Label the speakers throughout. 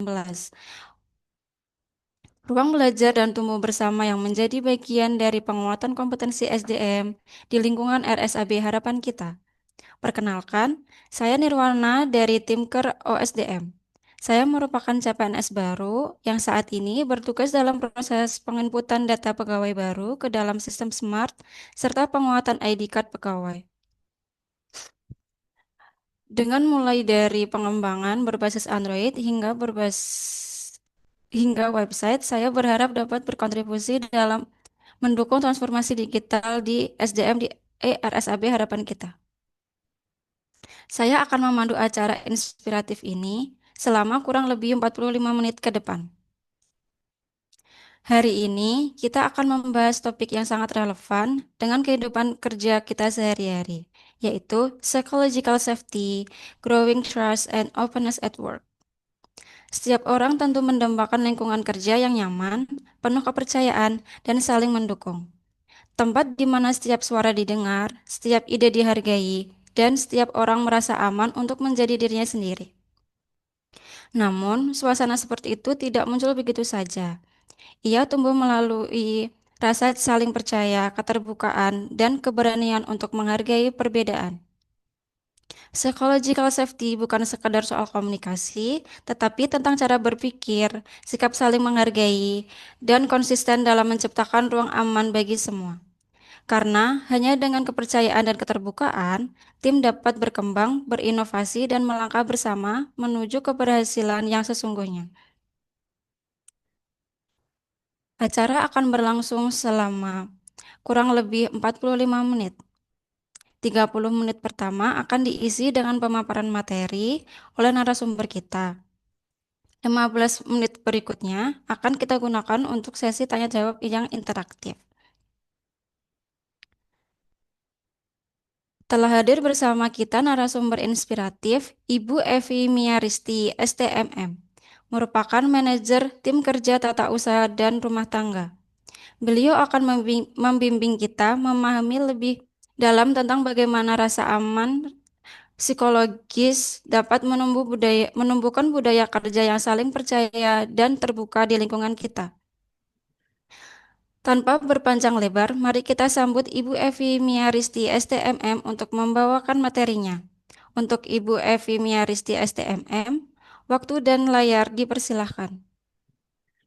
Speaker 1: 2016. Ruang belajar dan tumbuh bersama yang menjadi bagian dari penguatan kompetensi SDM di lingkungan RSAB Harapan Kita. Perkenalkan, saya Nirwana dari tim KER OSDM. Saya merupakan CPNS baru yang saat ini bertugas dalam proses penginputan data pegawai baru ke dalam sistem smart serta penguatan ID card pegawai. Dengan mulai dari pengembangan berbasis Android hingga website, saya berharap dapat berkontribusi dalam mendukung transformasi digital di SDM di RSAB Harapan Kita. Saya akan memandu acara inspiratif ini selama kurang lebih 45 menit ke depan. Hari ini kita akan membahas topik yang sangat relevan dengan kehidupan kerja kita sehari-hari, yaitu psychological safety, growing trust, and openness at work. Setiap orang tentu mendambakan lingkungan kerja yang nyaman, penuh kepercayaan, dan saling mendukung. Tempat di mana setiap suara didengar, setiap ide dihargai, dan setiap orang merasa aman untuk menjadi dirinya sendiri. Namun, suasana seperti itu tidak muncul begitu saja. Ia tumbuh melalui rasa saling percaya, keterbukaan, dan keberanian untuk menghargai perbedaan. Psychological safety bukan sekadar soal komunikasi, tetapi tentang cara berpikir, sikap saling menghargai, dan konsisten dalam menciptakan ruang aman bagi semua. Karena hanya dengan kepercayaan dan keterbukaan, tim dapat berkembang, berinovasi, dan melangkah bersama menuju keberhasilan yang sesungguhnya. Acara akan berlangsung selama kurang lebih 45 menit. 30 menit pertama akan diisi dengan pemaparan materi oleh narasumber kita. 15 menit berikutnya akan kita gunakan untuk sesi tanya jawab yang interaktif. Telah hadir bersama kita narasumber inspiratif Ibu Evi Miaristi, STMM, merupakan manajer tim kerja tata usaha dan rumah tangga. Beliau akan membimbing kita memahami lebih dalam tentang bagaimana rasa aman psikologis dapat menumbuhkan budaya kerja yang saling percaya dan terbuka di lingkungan kita. Tanpa berpanjang lebar, mari kita sambut Ibu Evi Miaristi STMM untuk membawakan materinya. Untuk Ibu Evi Miaristi STMM, waktu dan layar dipersilahkan.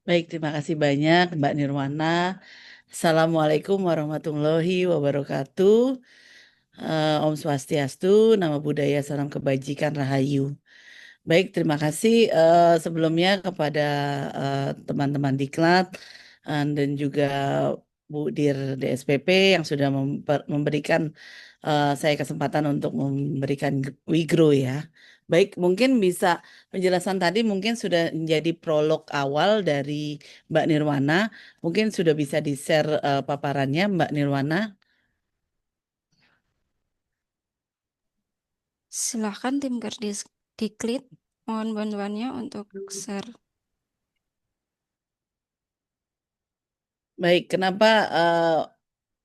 Speaker 2: Baik, terima kasih banyak Mbak Nirwana. Assalamualaikum warahmatullahi wabarakatuh. Om Swastiastu, Namo Buddhaya, Salam Kebajikan, Rahayu. Baik, terima kasih sebelumnya kepada teman-teman Diklat dan juga Bu Dir DSPP yang sudah memberikan saya kesempatan untuk memberikan Wigro ya. Baik, mungkin bisa penjelasan tadi mungkin sudah menjadi prolog awal dari Mbak Nirwana. Mungkin sudah bisa di-share paparannya Mbak Nirwana.
Speaker 1: Silahkan tim Kerdis Diklit, mohon bantuannya untuk share.
Speaker 2: Baik, kenapa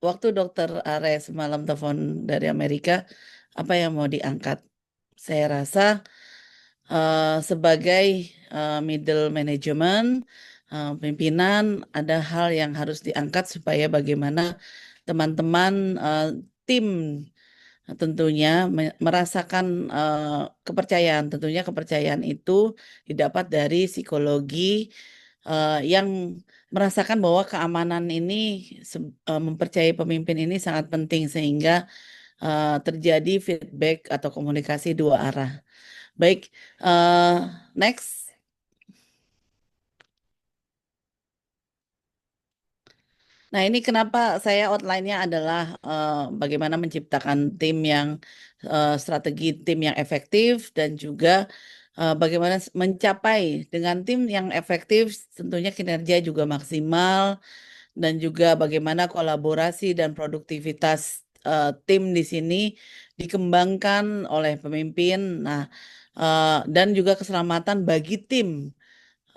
Speaker 2: waktu Dokter Are semalam telepon dari Amerika, apa yang mau diangkat? Saya rasa sebagai middle management, pimpinan, ada hal yang harus diangkat supaya bagaimana teman-teman tim tentunya merasakan kepercayaan. Tentunya kepercayaan itu didapat dari psikologi yang merasakan bahwa keamanan ini mempercayai pemimpin ini sangat penting sehingga terjadi feedback atau komunikasi dua arah. Baik, next. Nah, ini kenapa saya outline-nya adalah bagaimana menciptakan tim yang strategi tim yang efektif dan juga bagaimana mencapai dengan tim yang efektif tentunya kinerja juga maksimal dan juga bagaimana kolaborasi dan produktivitas tim di sini dikembangkan oleh pemimpin. Nah, dan juga keselamatan bagi tim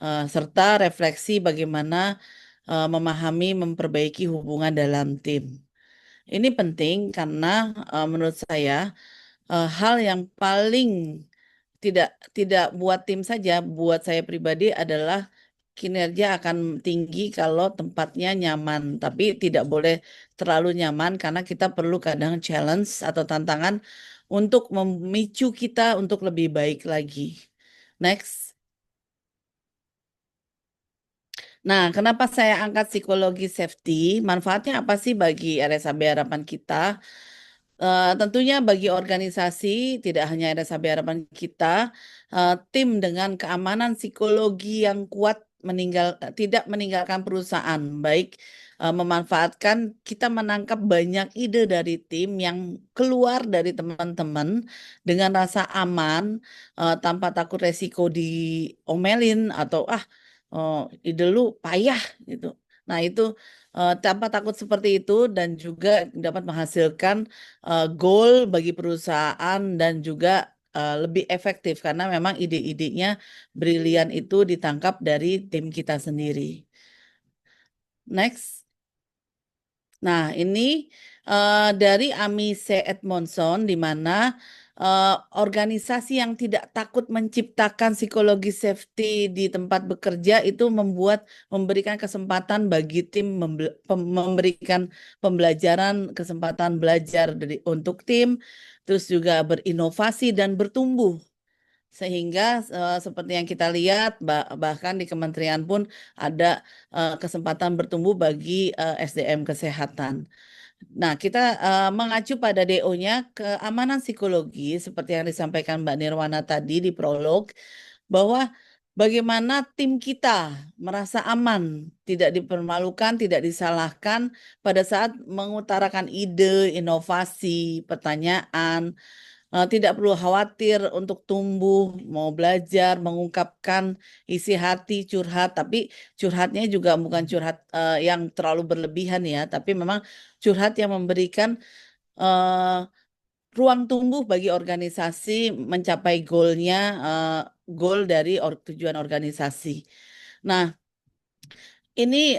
Speaker 2: serta refleksi bagaimana memahami, memperbaiki hubungan dalam tim. Ini penting karena menurut saya hal yang paling tidak tidak buat tim saja, buat saya pribadi adalah kinerja akan tinggi kalau tempatnya nyaman, tapi tidak boleh terlalu nyaman karena kita perlu kadang challenge atau tantangan untuk memicu kita untuk lebih baik lagi. Next. Nah, kenapa saya angkat psikologi safety? Manfaatnya apa sih bagi RSAB Harapan kita? Tentunya bagi organisasi, tidak hanya RSAB Harapan kita, tim dengan keamanan psikologi yang kuat tidak meninggalkan perusahaan, baik memanfaatkan kita menangkap banyak ide dari tim yang keluar dari teman-teman dengan rasa aman, tanpa takut resiko diomelin atau oh, ide lu payah gitu. Nah, itu tanpa takut seperti itu dan juga dapat menghasilkan goal bagi perusahaan dan juga lebih efektif karena memang ide-idenya brilian itu ditangkap dari tim kita sendiri. Next. Nah, ini dari Amise Edmondson, di mana eh, organisasi yang tidak takut menciptakan psikologi safety di tempat bekerja itu memberikan kesempatan bagi tim memberikan pembelajaran, kesempatan belajar untuk tim, terus juga berinovasi dan bertumbuh. Sehingga seperti yang kita lihat, bahkan di kementerian pun ada kesempatan bertumbuh bagi SDM kesehatan. Nah, kita mengacu pada DO-nya keamanan psikologi seperti yang disampaikan Mbak Nirwana tadi di prolog bahwa bagaimana tim kita merasa aman, tidak dipermalukan, tidak disalahkan pada saat mengutarakan ide, inovasi, pertanyaan, tidak perlu khawatir untuk tumbuh, mau belajar, mengungkapkan isi hati, curhat, tapi curhatnya juga bukan curhat yang terlalu berlebihan ya, tapi memang curhat yang memberikan eh, ruang tumbuh bagi organisasi mencapai goalnya, goal dari tujuan organisasi. Nah, ini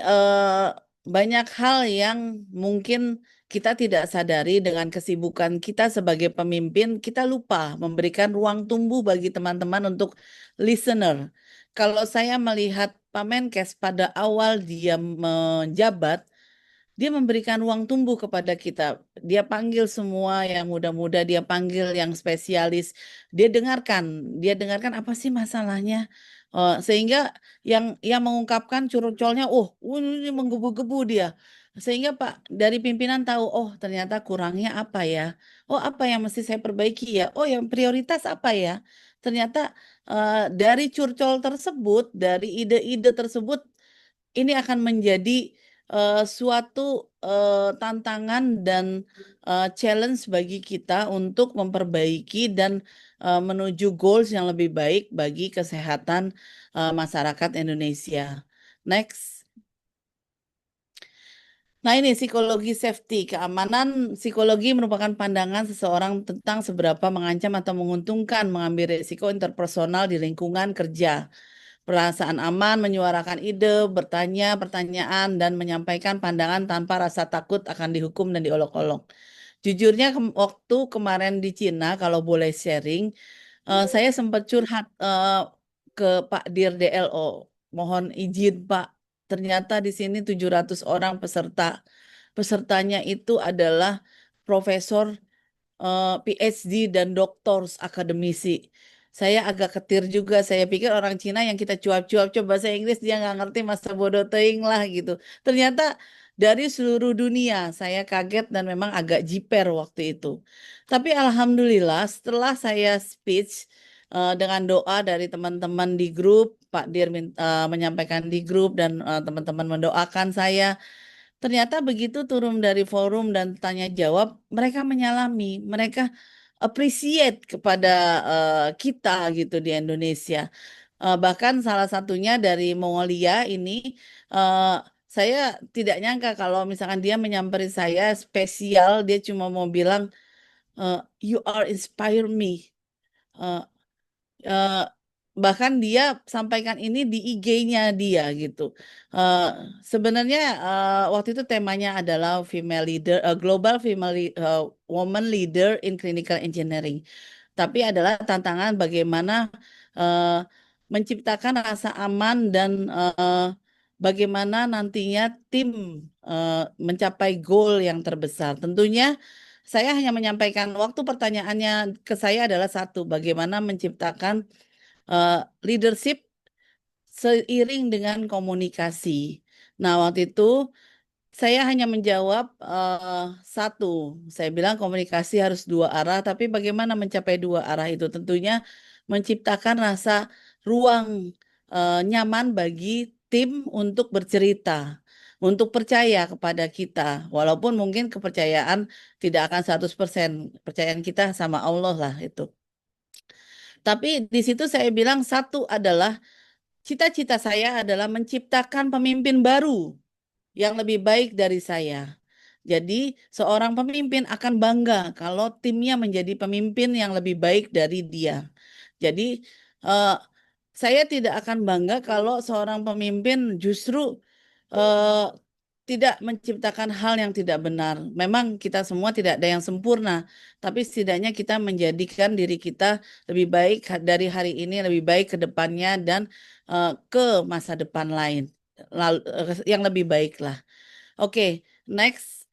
Speaker 2: banyak hal yang mungkin kita tidak sadari dengan kesibukan kita sebagai pemimpin, kita lupa memberikan ruang tumbuh bagi teman-teman untuk listener. Kalau saya melihat Pak Menkes pada awal dia menjabat, dia memberikan ruang tumbuh kepada kita. Dia panggil semua yang muda-muda, dia panggil yang spesialis. Dia dengarkan apa sih masalahnya. Sehingga yang mengungkapkan curcolnya, ini menggebu-gebu dia. Sehingga Pak dari pimpinan tahu, oh ternyata kurangnya apa ya? Oh apa yang mesti saya perbaiki ya? Oh yang prioritas apa ya? Ternyata dari curcol tersebut, dari ide-ide tersebut ini akan menjadi suatu tantangan dan challenge bagi kita untuk memperbaiki dan menuju goals yang lebih baik bagi kesehatan masyarakat Indonesia. Next. Nah, ini psikologi safety, keamanan psikologi merupakan pandangan seseorang tentang seberapa mengancam atau menguntungkan mengambil risiko interpersonal di lingkungan kerja. Perasaan aman, menyuarakan ide, bertanya pertanyaan, dan menyampaikan pandangan tanpa rasa takut akan dihukum dan diolok-olok. Jujurnya waktu kemarin di Cina, kalau boleh sharing, saya sempat curhat ke Pak Dir DLO. Mohon izin Pak, ternyata di sini 700 orang peserta. Pesertanya itu adalah profesor, PhD dan doktor akademisi. Saya agak ketir juga. Saya pikir orang Cina yang kita cuap-cuap coba bahasa Inggris dia nggak ngerti masa bodoh teing lah gitu. Ternyata dari seluruh dunia saya kaget dan memang agak jiper waktu itu. Tapi alhamdulillah setelah saya speech dengan doa dari teman-teman di grup, Pak Dir menyampaikan di grup dan teman-teman mendoakan saya. Ternyata begitu turun dari forum dan tanya jawab, mereka menyalami, mereka appreciate kepada kita gitu di Indonesia. Bahkan salah satunya dari Mongolia ini, eh, saya tidak nyangka kalau misalkan dia menyamperi saya spesial, dia cuma mau bilang, You are inspire me. Eh, eh, Bahkan dia sampaikan ini di IG-nya dia gitu. Eh, Sebenarnya waktu itu temanya adalah female leader, global female woman leader in clinical engineering. tapi adalah tantangan bagaimana eh, menciptakan rasa aman dan bagaimana nantinya tim mencapai goal yang terbesar. Tentunya saya hanya menyampaikan waktu pertanyaannya ke saya adalah satu, bagaimana menciptakan eh, leadership seiring dengan komunikasi. Nah, waktu itu saya hanya menjawab satu. Saya bilang komunikasi harus dua arah, tapi bagaimana mencapai dua arah itu? Tentunya menciptakan rasa ruang nyaman bagi tim untuk bercerita, untuk percaya kepada kita. Walaupun mungkin kepercayaan tidak akan 100%, kepercayaan kita sama Allah lah itu. Tapi di situ saya bilang satu adalah cita-cita saya adalah menciptakan pemimpin baru yang lebih baik dari saya. Jadi, seorang pemimpin akan bangga kalau timnya menjadi pemimpin yang lebih baik dari dia. Jadi, eh, saya tidak akan bangga kalau seorang pemimpin justru eh, tidak menciptakan hal yang tidak benar. Memang kita semua tidak ada yang sempurna, tapi setidaknya kita menjadikan diri kita lebih baik dari hari ini, lebih baik ke depannya dan ke masa depan lain. Lalu, yang lebih baik lah. Oke, next.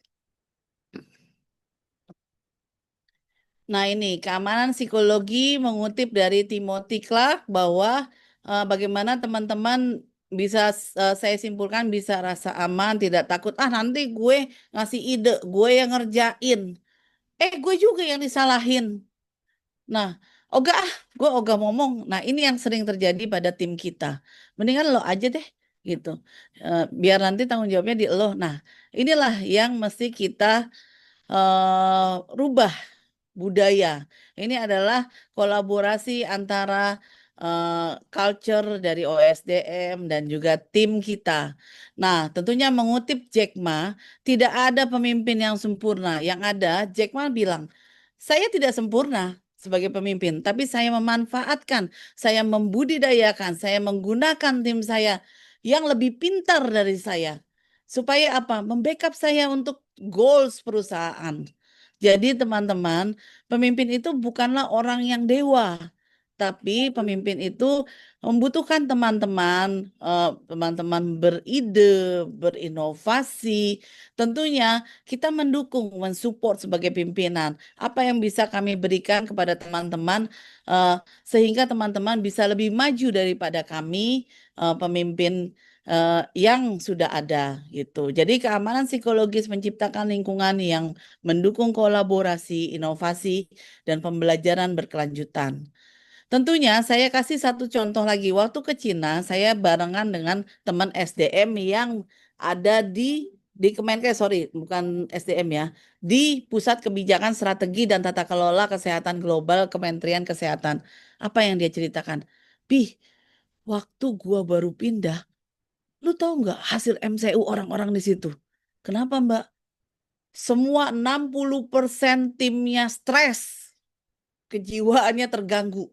Speaker 2: Nah, ini keamanan psikologi mengutip dari Timothy Clark bahwa bagaimana teman-teman bisa saya simpulkan bisa rasa aman, tidak takut. Ah, nanti gue ngasih ide, gue yang ngerjain. Gue juga yang disalahin. Nah, ogah ah, gue ogah ngomong. Nah, ini yang sering terjadi pada tim kita. Mendingan lo aja deh, gitu. Biar nanti tanggung jawabnya di lo. Nah, inilah yang mesti kita rubah budaya. Ini adalah kolaborasi antara culture dari OSDM dan juga tim kita. Nah, tentunya mengutip Jack Ma, tidak ada pemimpin yang sempurna. Yang ada, Jack Ma bilang, saya tidak sempurna sebagai pemimpin, tapi saya memanfaatkan, saya membudidayakan, saya menggunakan tim saya yang lebih pintar dari saya. Supaya apa? Membackup saya untuk goals perusahaan. Jadi teman-teman, pemimpin itu bukanlah orang yang dewa, tapi pemimpin itu membutuhkan teman-teman, teman-teman beride, berinovasi. Tentunya kita mendukung, mensupport sebagai pimpinan. Apa yang bisa kami berikan kepada teman-teman, eh, sehingga teman-teman bisa lebih maju daripada kami, pemimpin yang sudah ada gitu. Jadi keamanan psikologis menciptakan lingkungan yang mendukung kolaborasi, inovasi, dan pembelajaran berkelanjutan. Tentunya saya kasih satu contoh lagi. Waktu ke Cina, saya barengan dengan teman SDM yang ada di Kemenkes, sorry, bukan SDM ya, di Pusat Kebijakan Strategi dan Tata Kelola Kesehatan Global Kementerian Kesehatan. Apa yang dia ceritakan? Bih, waktu gua baru pindah, lu tahu nggak hasil MCU orang-orang di situ? Kenapa, Mbak? Semua 60% timnya stres, kejiwaannya terganggu.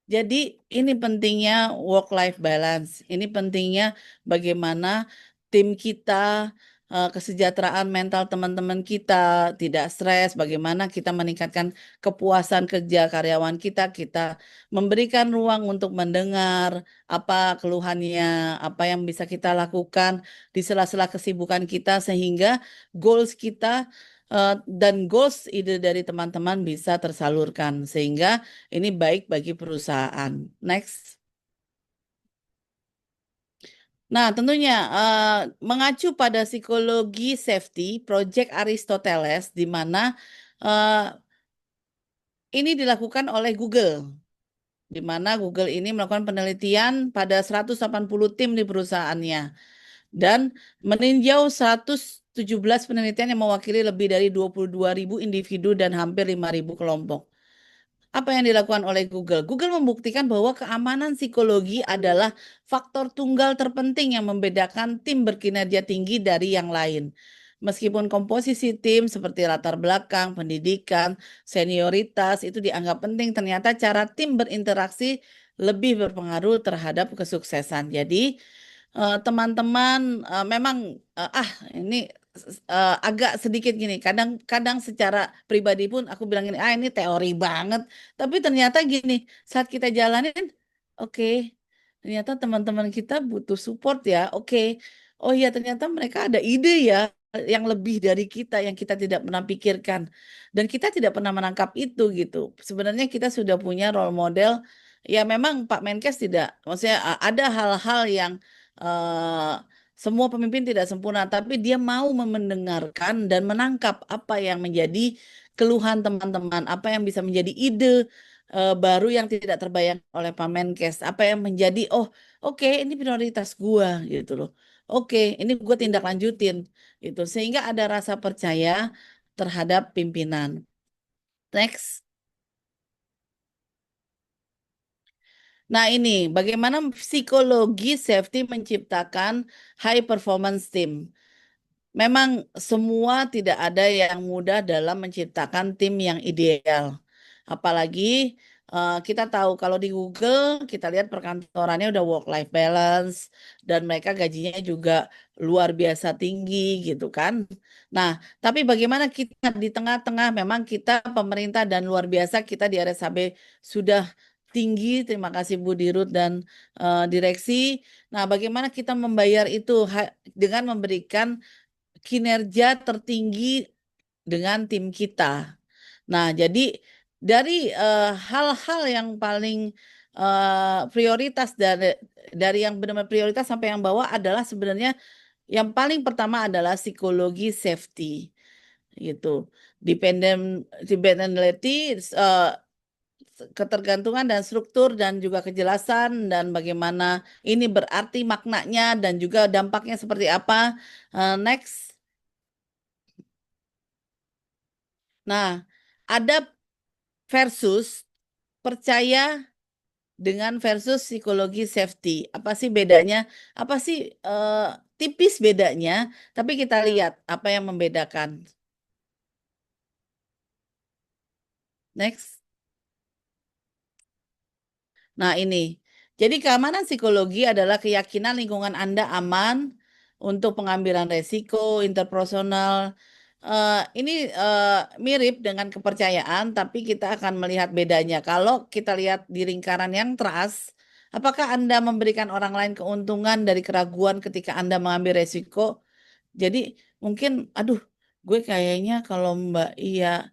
Speaker 2: Jadi ini pentingnya work-life balance. Ini pentingnya bagaimana tim kita, kesejahteraan mental teman-teman kita tidak stres, bagaimana kita meningkatkan kepuasan kerja karyawan kita, kita memberikan ruang untuk mendengar apa keluhannya, apa yang bisa kita lakukan di sela-sela kesibukan kita sehingga goals kita dan goals ide dari teman-teman bisa tersalurkan sehingga ini baik bagi perusahaan. Next. Nah, tentunya mengacu pada psikologi safety, Project Aristoteles, di mana eh, ini dilakukan oleh Google, di mana Google ini melakukan penelitian pada 180 tim di perusahaannya dan meninjau 117 penelitian yang mewakili lebih dari 22.000 individu dan hampir 5.000 kelompok. Apa yang dilakukan oleh Google? Google membuktikan bahwa keamanan psikologi adalah faktor tunggal terpenting yang membedakan tim berkinerja tinggi dari yang lain. Meskipun komposisi tim seperti latar belakang, pendidikan, senioritas itu dianggap penting, ternyata cara tim berinteraksi lebih berpengaruh terhadap kesuksesan. Jadi, teman-teman memang ini agak sedikit gini. Kadang-kadang secara pribadi pun aku bilang gini, ah ini teori banget. Tapi ternyata gini, saat kita jalanin, oke, ternyata teman-teman kita butuh support ya. Oke, oh iya ternyata mereka ada ide ya yang lebih dari kita yang kita tidak pernah pikirkan. Dan kita tidak pernah menangkap itu gitu. Sebenarnya kita sudah punya role model. Ya memang Pak Menkes tidak, maksudnya ada hal-hal yang eh, semua pemimpin tidak sempurna, tapi dia mau mendengarkan dan menangkap apa yang menjadi keluhan teman-teman, apa yang bisa menjadi ide baru yang tidak terbayang oleh Pak Menkes, apa yang menjadi oh oke ini prioritas gua gitu loh. Oke, ini gue tindak lanjutin gitu sehingga ada rasa percaya terhadap pimpinan. Next. Nah, ini bagaimana psikologi safety menciptakan high performance team. Memang semua tidak ada yang mudah dalam menciptakan tim yang ideal. Apalagi kita tahu kalau di Google kita lihat perkantorannya udah work-life balance dan mereka gajinya juga luar biasa tinggi gitu kan. Nah, tapi bagaimana kita di tengah-tengah memang kita pemerintah dan luar biasa kita di RSHB sudah tinggi. Terima kasih Bu Dirut dan direksi. Nah, bagaimana kita membayar itu dengan memberikan kinerja tertinggi dengan tim kita. Nah, jadi dari hal-hal yang paling prioritas dari yang benar-benar prioritas sampai yang bawah adalah sebenarnya yang paling pertama adalah psikologi safety gitu. Dependability, eh, ketergantungan dan struktur dan juga kejelasan dan bagaimana ini berarti maknanya dan juga dampaknya seperti apa. Next. Nah, ada versus percaya dengan versus psikologi safety. Apa sih bedanya? Apa sih tipis bedanya? Tapi kita lihat apa yang membedakan. Next. Nah, ini. Jadi keamanan psikologi adalah keyakinan lingkungan Anda aman untuk pengambilan resiko interpersonal. Ini mirip dengan kepercayaan, tapi kita akan melihat bedanya. Kalau kita lihat di lingkaran yang trust, apakah Anda memberikan orang lain keuntungan dari keraguan ketika Anda mengambil resiko? Jadi mungkin, aduh, gue kayaknya kalau Mbak Iya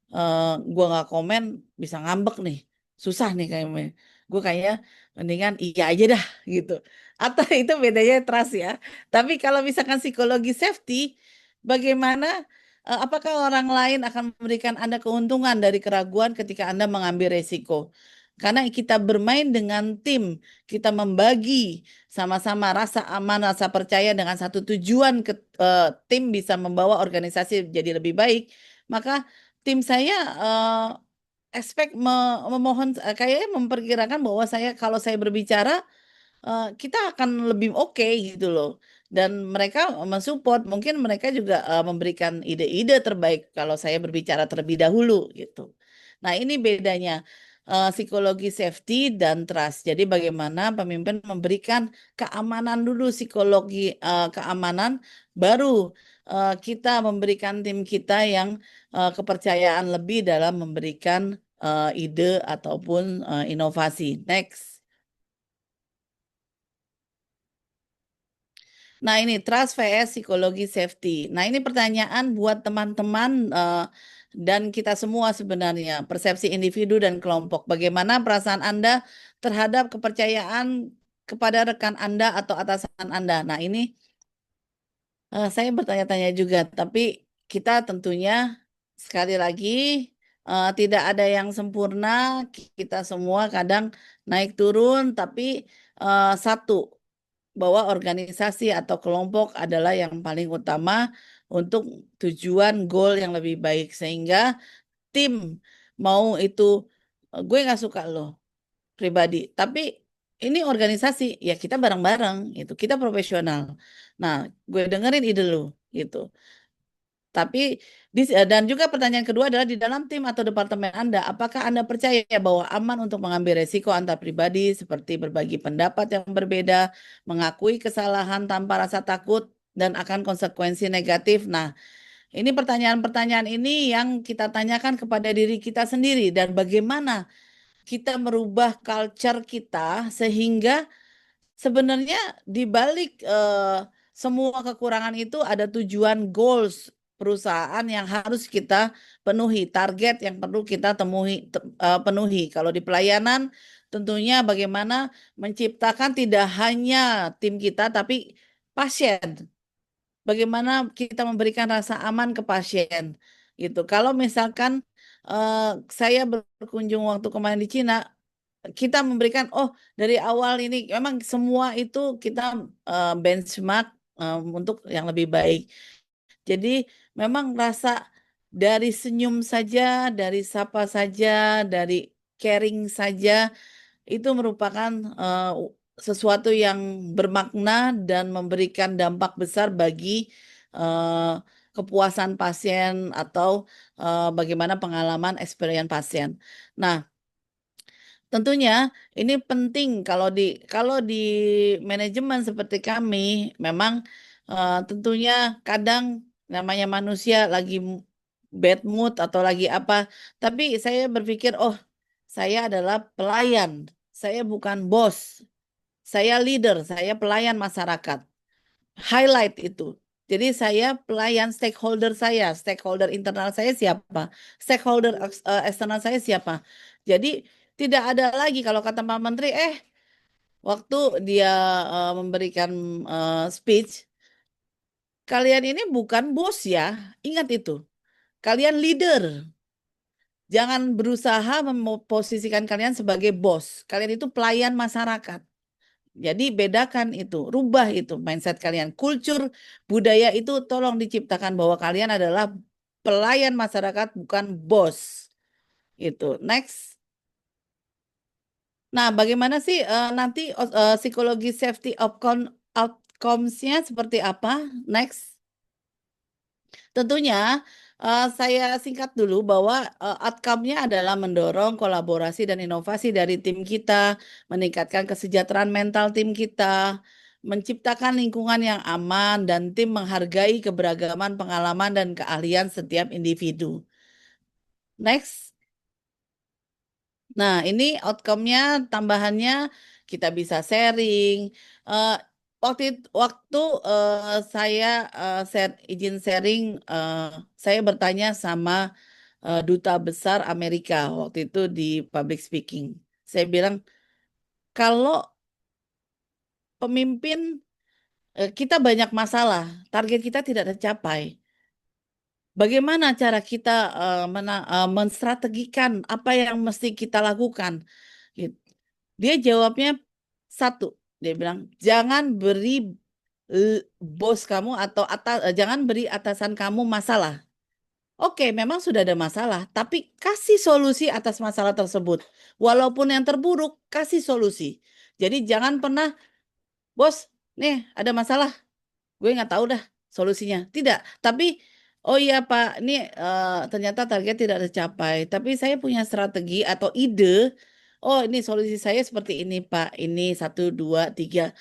Speaker 2: eh, gue nggak komen bisa ngambek nih, susah nih kayaknya. Gue kayaknya mendingan iya aja dah gitu. Atau itu bedanya trust ya. Tapi kalau misalkan psikologi safety, bagaimana? Apakah orang lain akan memberikan Anda keuntungan dari keraguan ketika Anda mengambil resiko? Karena kita bermain dengan tim, kita membagi sama-sama rasa aman, rasa percaya dengan satu tujuan tim bisa membawa organisasi jadi lebih baik, maka tim saya memohon kayaknya memperkirakan bahwa saya kalau saya berbicara kita akan lebih oke gitu loh. Dan mereka mensupport, mungkin mereka juga memberikan ide-ide terbaik kalau saya berbicara terlebih dahulu gitu. Nah, ini bedanya psikologi safety dan trust. Jadi bagaimana pemimpin memberikan keamanan dulu, psikologi keamanan, baru kita memberikan tim kita yang kepercayaan lebih dalam memberikan ide ataupun inovasi. Next. Nah, ini trust vs psikologi safety. Nah, ini pertanyaan buat teman-teman dan kita semua sebenarnya, persepsi individu dan kelompok. Bagaimana perasaan Anda terhadap kepercayaan kepada rekan Anda atau atasan Anda? Nah, ini saya bertanya-tanya juga, tapi kita tentunya sekali lagi tidak ada yang sempurna. Kita semua kadang naik turun, tapi satu bahwa organisasi atau kelompok adalah yang paling utama untuk tujuan goal yang lebih baik sehingga tim mau itu gue nggak suka loh pribadi tapi ini organisasi ya kita bareng-bareng itu kita profesional. Nah, gue dengerin ide lu gitu. Tapi dan juga pertanyaan kedua adalah di dalam tim atau departemen Anda, apakah Anda percaya bahwa aman untuk mengambil resiko antar pribadi seperti berbagi pendapat yang berbeda, mengakui kesalahan tanpa rasa takut? dan akan konsekuensi negatif. Nah, ini pertanyaan-pertanyaan ini yang kita tanyakan kepada diri kita sendiri dan bagaimana kita merubah culture kita sehingga sebenarnya di balik semua kekurangan itu ada tujuan goals perusahaan yang harus kita penuhi, target yang perlu kita penuhi. Kalau di pelayanan tentunya bagaimana menciptakan tidak hanya tim kita tapi pasien. Bagaimana kita memberikan rasa aman ke pasien gitu. Kalau misalkan eh, saya berkunjung waktu kemarin di Cina, kita memberikan dari awal ini memang semua itu kita benchmark untuk yang lebih baik. Jadi memang rasa dari senyum saja, dari sapa saja, dari caring saja itu merupakan sesuatu yang bermakna dan memberikan dampak besar bagi eh, kepuasan pasien atau bagaimana pengalaman experience pasien. Nah, tentunya ini penting kalau di manajemen seperti kami memang tentunya kadang namanya manusia lagi bad mood atau lagi apa, tapi saya berpikir saya adalah pelayan, saya bukan bos, saya leader, saya pelayan masyarakat. Highlight itu. Jadi saya pelayan stakeholder internal saya siapa, stakeholder eksternal saya siapa. Jadi tidak ada lagi kalau kata Pak Menteri, waktu dia memberikan speech, kalian ini bukan bos ya, ingat itu. Kalian leader. Jangan berusaha memposisikan kalian sebagai bos. Kalian itu pelayan masyarakat. Jadi bedakan itu, rubah itu mindset kalian. Kultur budaya itu tolong diciptakan bahwa kalian adalah pelayan masyarakat bukan bos. Itu. Next. Nah, bagaimana sih nanti psikologi safety outcomes-nya seperti apa? Next. Tentunya saya singkat dulu bahwa outcome-nya adalah mendorong kolaborasi dan inovasi dari tim kita, meningkatkan kesejahteraan mental tim kita, menciptakan lingkungan yang aman, dan tim menghargai keberagaman pengalaman dan keahlian setiap individu. Next. Nah, ini outcome-nya, tambahannya kita bisa sharing. Eh, waktu saya izin sharing, eh, saya bertanya sama duta besar Amerika waktu itu di public speaking. Saya bilang, kalau pemimpin kita banyak masalah, target kita tidak tercapai. Bagaimana cara kita menstrategikan apa yang mesti kita lakukan? Gitu. Dia jawabnya satu, dia bilang jangan beri bos kamu atau jangan beri atasan kamu masalah. Oke, memang sudah ada masalah, tapi kasih solusi atas masalah tersebut. Walaupun yang terburuk, kasih solusi. Jadi jangan pernah, bos, nih ada masalah, gue nggak tahu dah solusinya. Tidak, tapi oh iya Pak, ini ternyata target tidak tercapai. Tapi saya punya strategi atau ide. Oh ini solusi saya seperti ini Pak. Ini satu, dua, tiga.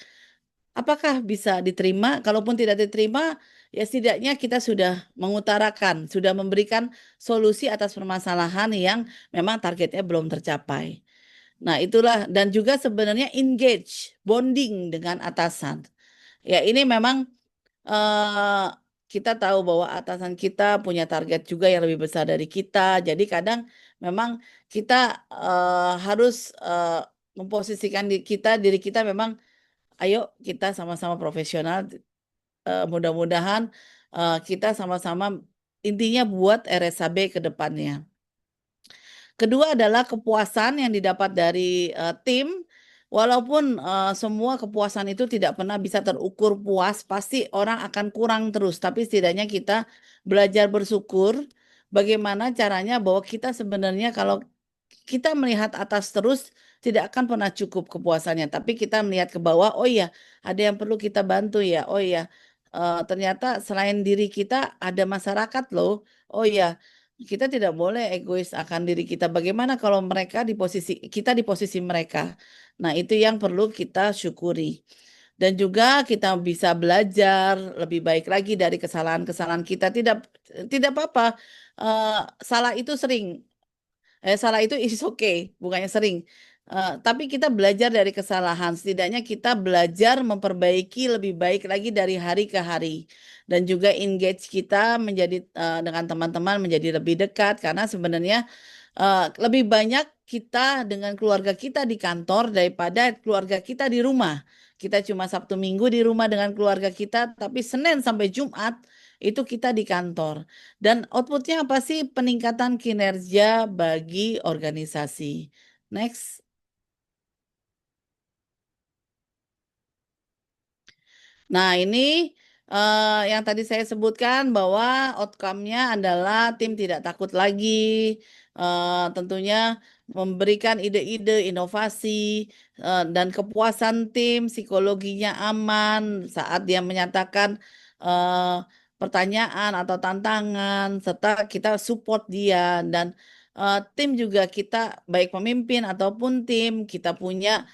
Speaker 2: Apakah bisa diterima? Kalaupun tidak diterima, ya setidaknya kita sudah mengutarakan, sudah memberikan solusi atas permasalahan yang memang targetnya belum tercapai. Nah, itulah dan juga sebenarnya engage, bonding dengan atasan. Ya, ini memang eh, kita tahu bahwa atasan kita punya target juga yang lebih besar dari kita. Jadi kadang memang kita harus memposisikan diri kita memang, ayo kita sama-sama profesional. Mudah-mudahan kita sama-sama intinya buat RSAB ke depannya. Kedua adalah kepuasan yang didapat dari tim. Walaupun semua kepuasan itu tidak pernah bisa terukur puas, pasti orang akan kurang terus. Tapi setidaknya kita belajar bersyukur bagaimana caranya bahwa kita sebenarnya kalau kita melihat atas terus tidak akan pernah cukup kepuasannya. Tapi kita melihat ke bawah, oh iya ada yang perlu kita bantu ya. Oh iya ternyata selain diri kita ada masyarakat loh. Oh iya kita tidak boleh egois akan diri kita. Bagaimana kalau mereka di posisi kita di posisi mereka? Nah, itu yang perlu kita syukuri. Dan juga kita bisa belajar lebih baik lagi dari kesalahan-kesalahan kita. Tidak tidak apa-apa. Eh, Salah itu sering. Salah itu is okay, bukannya sering. Tapi kita belajar dari kesalahan. Setidaknya kita belajar memperbaiki lebih baik lagi dari hari ke hari. Dan juga engage kita menjadi dengan teman-teman menjadi lebih dekat karena sebenarnya lebih banyak kita dengan keluarga kita di kantor daripada keluarga kita di rumah. Kita cuma Sabtu Minggu di rumah dengan keluarga kita, tapi Senin sampai Jumat itu kita di kantor. Dan outputnya apa sih? Peningkatan kinerja bagi organisasi. Next. Nah, ini yang tadi saya sebutkan bahwa outcome-nya adalah tim tidak takut lagi, tentunya memberikan ide-ide, inovasi, dan kepuasan tim, psikologinya aman saat dia menyatakan eh, pertanyaan atau tantangan, serta kita support dia dan tim juga kita baik pemimpin ataupun tim kita punya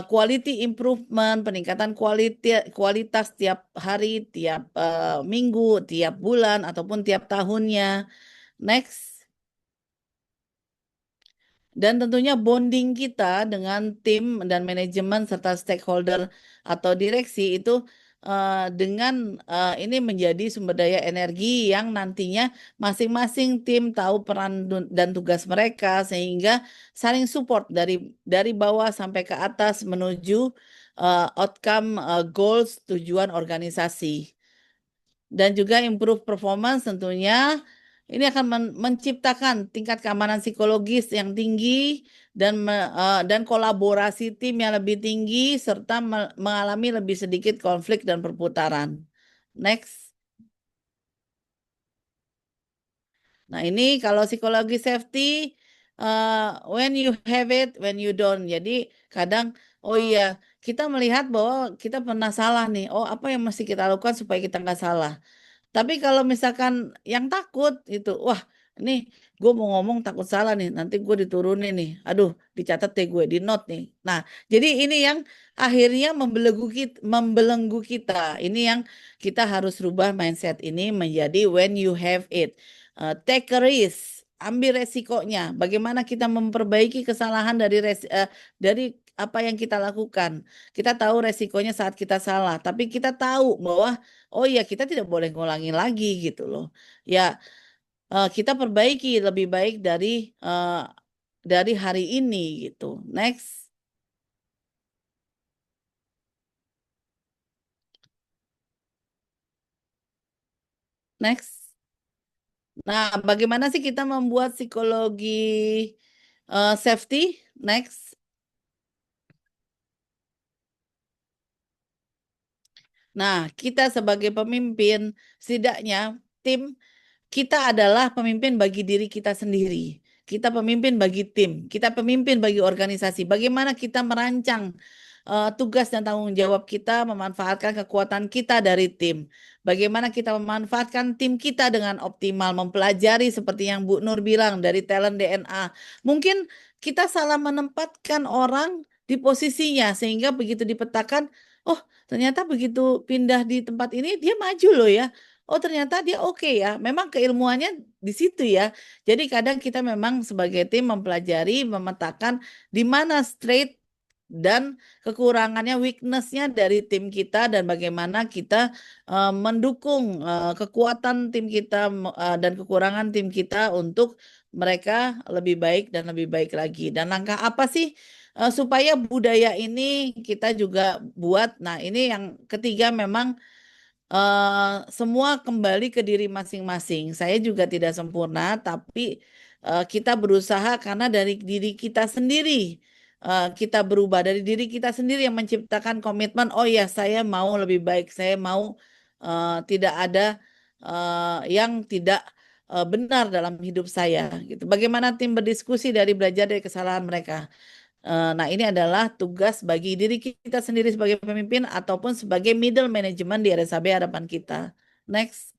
Speaker 2: quality improvement, peningkatan kualitas tiap hari, tiap minggu, tiap bulan, ataupun tiap tahunnya. Next. Dan tentunya bonding kita dengan tim dan manajemen serta stakeholder atau direksi itu dengan ini menjadi sumber daya energi yang nantinya masing-masing tim tahu peran dan tugas mereka sehingga saling support dari bawah sampai ke atas menuju outcome goals tujuan organisasi dan juga improve performance tentunya ini akan menciptakan tingkat keamanan psikologis yang tinggi dan kolaborasi tim yang lebih tinggi serta mengalami lebih sedikit konflik dan perputaran. Next. Nah, ini kalau psikologi safety, uh, when you have it, when you don't. Jadi kadang, oh iya, kita melihat bahwa kita pernah salah nih. Oh, apa yang mesti kita lakukan supaya kita nggak salah? Tapi kalau misalkan yang takut itu, wah ini gue mau ngomong takut salah nih, nanti gue diturunin nih. Aduh, dicatat deh gue di note nih. Nah, jadi ini yang akhirnya membelenggu kita. Ini yang kita harus rubah mindset ini menjadi when you have it. Take a risk, ambil resikonya. Bagaimana kita memperbaiki kesalahan dari apa yang kita lakukan. Kita tahu resikonya saat kita salah, tapi kita tahu bahwa oh iya, kita tidak boleh ngulangi lagi gitu loh. Ya, kita perbaiki lebih baik dari hari ini gitu. Next, next. Nah, bagaimana sih kita membuat psikologi safety? Next. Nah, kita sebagai pemimpin, setidaknya tim kita adalah pemimpin bagi diri kita sendiri. Kita pemimpin bagi tim, kita pemimpin bagi organisasi. Bagaimana kita merancang tugas dan tanggung jawab kita, memanfaatkan kekuatan kita dari tim. Bagaimana kita memanfaatkan tim kita dengan optimal, mempelajari seperti yang Bu Nur bilang dari talent DNA. Mungkin kita salah menempatkan orang di posisinya sehingga begitu dipetakan, oh ternyata begitu pindah di tempat ini dia maju loh ya. Oh, ternyata dia oke ya. Memang keilmuannya di situ ya. Jadi kadang kita memang sebagai tim mempelajari, memetakan di mana straight dan kekurangannya, weaknessnya dari tim kita dan bagaimana kita mendukung kekuatan tim kita dan kekurangan tim kita untuk mereka lebih baik dan lebih baik lagi. Dan langkah apa sih supaya budaya ini kita juga buat? Nah, ini yang ketiga memang semua kembali ke diri masing-masing. Saya juga tidak sempurna, tapi kita berusaha karena dari diri kita sendiri kita berubah dari diri kita sendiri yang menciptakan komitmen. Oh ya, saya mau lebih baik. Saya mau tidak ada yang tidak benar dalam hidup saya. Gitu. Bagaimana tim berdiskusi dari belajar dari kesalahan mereka? Nah, ini adalah tugas bagi diri kita sendiri sebagai pemimpin ataupun sebagai middle management di RSAB hadapan kita. Next.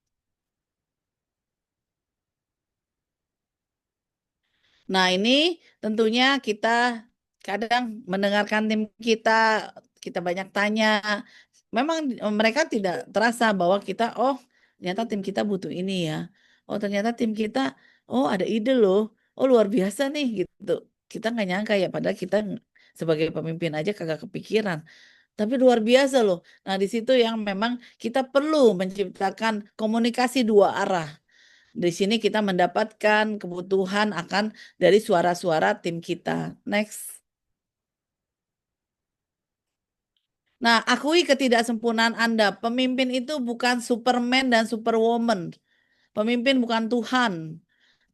Speaker 2: Nah, ini tentunya kita kadang mendengarkan tim kita, kita banyak tanya. Memang mereka tidak terasa bahwa kita, oh ternyata tim kita butuh ini ya. Oh ternyata tim kita, oh ada ide loh. Oh luar biasa nih gitu. Kita nggak nyangka ya, padahal kita sebagai pemimpin aja kagak kepikiran. Tapi luar biasa loh. Nah di situ yang memang kita perlu menciptakan komunikasi dua arah. Di sini kita mendapatkan kebutuhan akan dari suara-suara tim kita. Next. Nah, akui ketidaksempurnaan Anda. Pemimpin itu bukan Superman dan Superwoman. Pemimpin bukan Tuhan.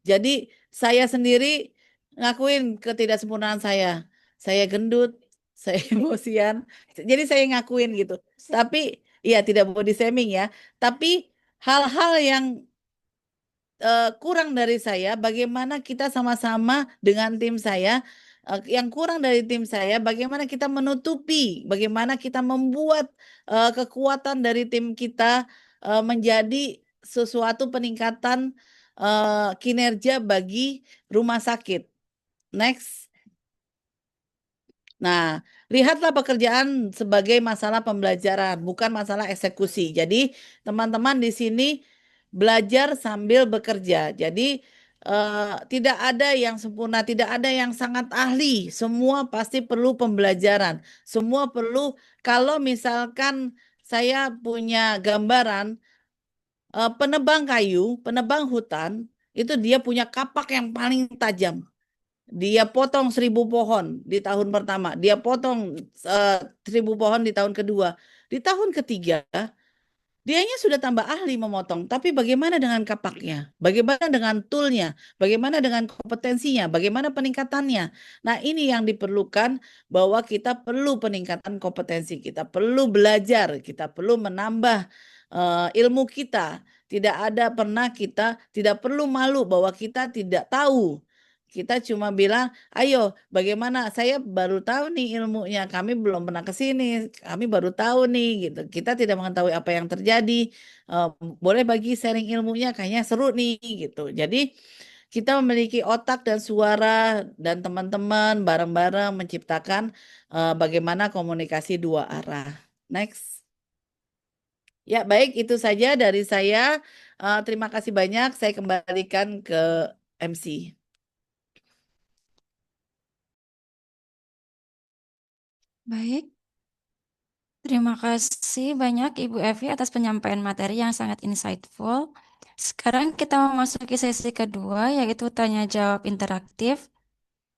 Speaker 2: Jadi, saya sendiri ngakuin ketidaksempurnaan saya. Saya gendut, saya emosian. Jadi, saya ngakuin gitu. Tapi, iya tidak body shaming ya. Tapi, hal-hal yang kurang dari saya, bagaimana kita sama-sama dengan tim saya, yang kurang dari tim saya, bagaimana kita menutupi, bagaimana kita membuat kekuatan dari tim kita menjadi sesuatu peningkatan kinerja bagi rumah sakit. Next. Nah, lihatlah pekerjaan sebagai masalah pembelajaran, bukan masalah eksekusi. Jadi, teman-teman di sini belajar sambil bekerja. Jadi, eh, tidak ada yang sempurna, tidak ada yang sangat ahli. Semua pasti perlu pembelajaran. Semua perlu, kalau misalkan saya punya gambaran, penebang kayu, penebang hutan, itu dia punya kapak yang paling tajam. Dia potong 1.000 pohon di tahun pertama. Dia potong eh, 1.000 pohon di tahun kedua. Di tahun ketiga, dianya sudah tambah ahli memotong. Tapi bagaimana dengan kapaknya? Bagaimana dengan toolnya? Bagaimana dengan kompetensinya? Bagaimana peningkatannya? Nah, ini yang diperlukan bahwa kita perlu peningkatan kompetensi. Kita perlu belajar. Kita perlu menambah ilmu kita. Tidak ada pernah kita tidak perlu malu bahwa kita tidak tahu. Kita cuma bilang, ayo, bagaimana? Saya baru tahu nih ilmunya. Kami belum pernah ke sini. Kami baru tahu nih, gitu. Kita tidak mengetahui apa yang terjadi. Eh, Boleh bagi sharing ilmunya, kayaknya seru nih, gitu. Jadi kita memiliki otak dan suara dan teman-teman bareng-bareng menciptakan bagaimana komunikasi dua arah. Next. Ya, baik, itu saja dari saya. Terima kasih banyak. Saya kembalikan ke MC.
Speaker 1: Baik, terima kasih banyak Ibu Evi atas penyampaian materi yang sangat insightful. Sekarang kita memasuki sesi kedua, yaitu tanya jawab interaktif.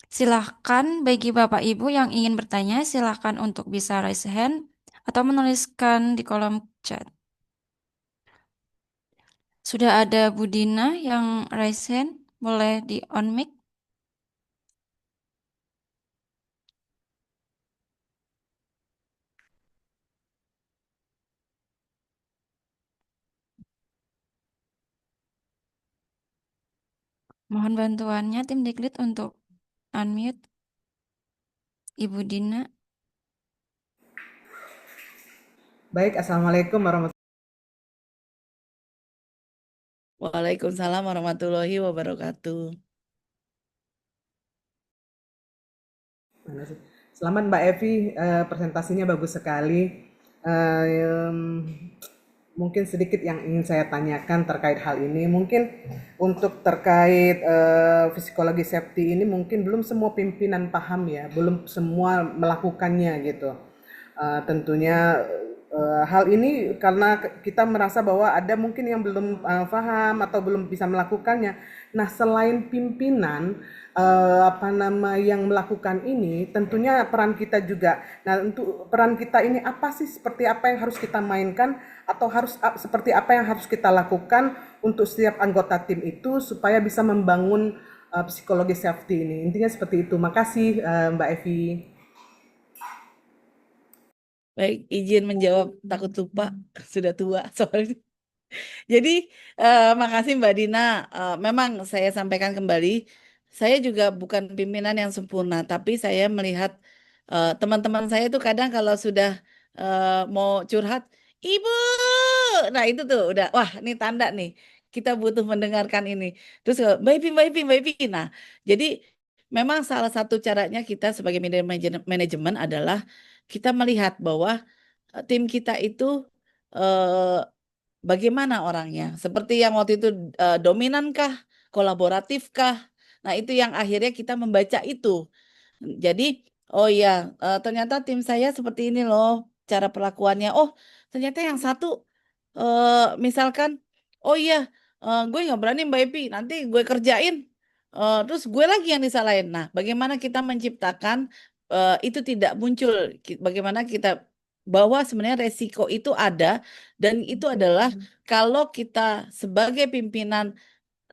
Speaker 1: Silahkan bagi Bapak Ibu yang ingin bertanya, silahkan untuk bisa raise hand atau menuliskan di kolom chat. Sudah ada Bu Dina yang raise hand, boleh di on mic. Mohon bantuannya tim Diklit untuk unmute Ibu Dina.
Speaker 3: Baik, Assalamualaikum warahmatullahi
Speaker 2: Waalaikumsalam warahmatullahi wabarakatuh.
Speaker 3: wabarakatuh. Selamat Mbak Evi, presentasinya bagus sekali. Em, Mungkin sedikit yang ingin saya tanyakan terkait hal ini. Mungkin untuk terkait psikologi safety ini mungkin belum semua pimpinan paham ya, belum semua melakukannya gitu. Tentunya hal ini karena kita merasa bahwa ada mungkin yang belum paham atau belum bisa melakukannya. Nah, selain pimpinan apa nama yang melakukan ini, tentunya peran kita juga. Nah, untuk peran kita ini apa sih? Seperti apa yang harus kita mainkan atau harus seperti apa yang harus kita lakukan untuk setiap anggota tim itu supaya bisa membangun psikologi safety ini. Intinya seperti itu. Makasih Mbak Evi.
Speaker 2: Baik, izin menjawab, takut lupa, sudah tua soalnya. Jadi, makasih Mbak Dina. Memang saya sampaikan kembali, saya juga bukan pimpinan yang sempurna, tapi saya melihat teman-teman saya itu kadang kalau sudah mau curhat, Ibu, nah itu tuh udah, wah ini tanda nih, kita butuh mendengarkan ini. Terus Mbak Ipi, Mbak Ipi, Mbak Ipi. Nah, jadi memang salah satu caranya kita sebagai manajemen adalah kita melihat bahwa tim kita itu eh, bagaimana orangnya. Seperti yang waktu itu dominankah, kolaboratifkah. Nah, itu yang akhirnya kita membaca itu. Jadi, oh ya, ternyata tim saya seperti ini loh cara perlakuannya. Oh, ternyata yang satu, misalkan, oh iya, gue nggak berani Mbak Epi, nanti gue kerjain, terus gue lagi yang disalahin. Nah, bagaimana kita menciptakan itu tidak muncul? Bagaimana kita bahwa sebenarnya resiko itu ada dan itu adalah kalau kita sebagai pimpinan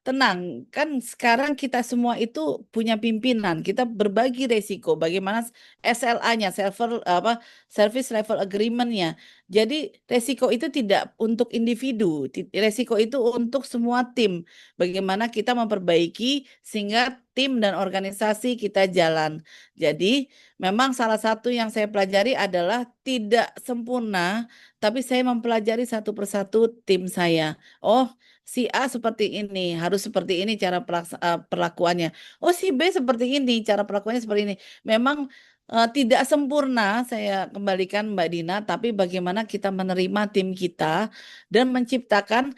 Speaker 2: tenang, kan sekarang kita semua itu punya pimpinan, kita berbagi resiko. Bagaimana SLA-nya, service level agreement-nya. Jadi resiko itu tidak untuk individu, resiko itu untuk semua tim. Bagaimana kita memperbaiki sehingga tim dan organisasi kita jalan. Jadi memang salah satu yang saya pelajari adalah tidak sempurna, tapi saya mempelajari satu persatu tim saya. Oh, si A seperti ini, harus seperti ini cara perlakuannya. Oh, si B seperti ini, cara perlakuannya seperti ini. Memang tidak sempurna, saya kembalikan Mbak Dina, tapi bagaimana kita menerima tim kita dan menciptakan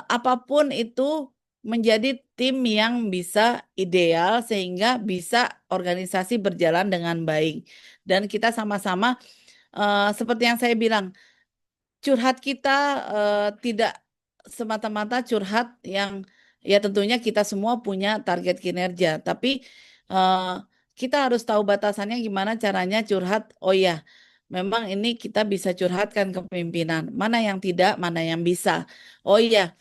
Speaker 2: apapun itu menjadi tim yang bisa ideal sehingga bisa organisasi berjalan dengan baik. Dan kita sama-sama seperti yang saya bilang, curhat kita tidak semata-mata curhat yang ya tentunya kita semua punya target kinerja, tapi eh, kita harus tahu batasannya gimana caranya curhat. Oh ya, memang ini kita bisa curhatkan ke pimpinan, mana yang tidak, mana yang bisa. Oh iya,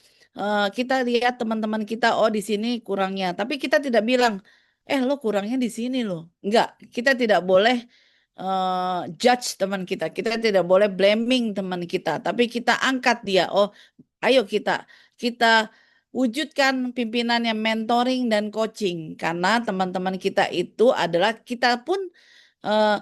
Speaker 2: kita lihat teman-teman kita, oh di sini kurangnya, tapi kita tidak bilang, lo kurangnya di sini loh. Enggak, kita tidak boleh judge teman kita. Kita tidak boleh blaming teman kita, tapi kita angkat dia. Oh, ayo kita wujudkan pimpinan yang mentoring dan coaching karena teman-teman kita itu adalah eh,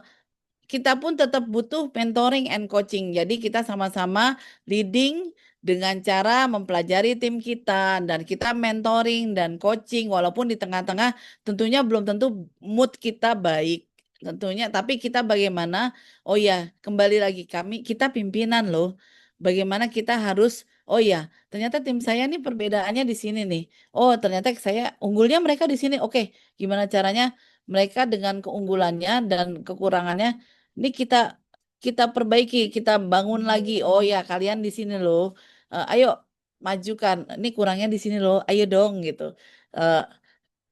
Speaker 2: kita pun tetap butuh mentoring and coaching. Jadi kita sama-sama leading dengan cara mempelajari tim kita dan kita mentoring dan coaching walaupun di tengah-tengah tentunya belum tentu mood kita baik. Tentunya, tapi kita bagaimana? Oh ya, kembali lagi kita pimpinan loh. Bagaimana kita harus, oh ya, ternyata tim saya nih perbedaannya di sini nih. Oh, ternyata saya unggulnya mereka di sini. Oke, gimana caranya mereka dengan keunggulannya dan kekurangannya ini kita kita perbaiki, kita bangun lagi. Oh ya, kalian di sini loh. Ayo majukan. Ini kurangnya di sini loh. Ayo dong gitu. Eh,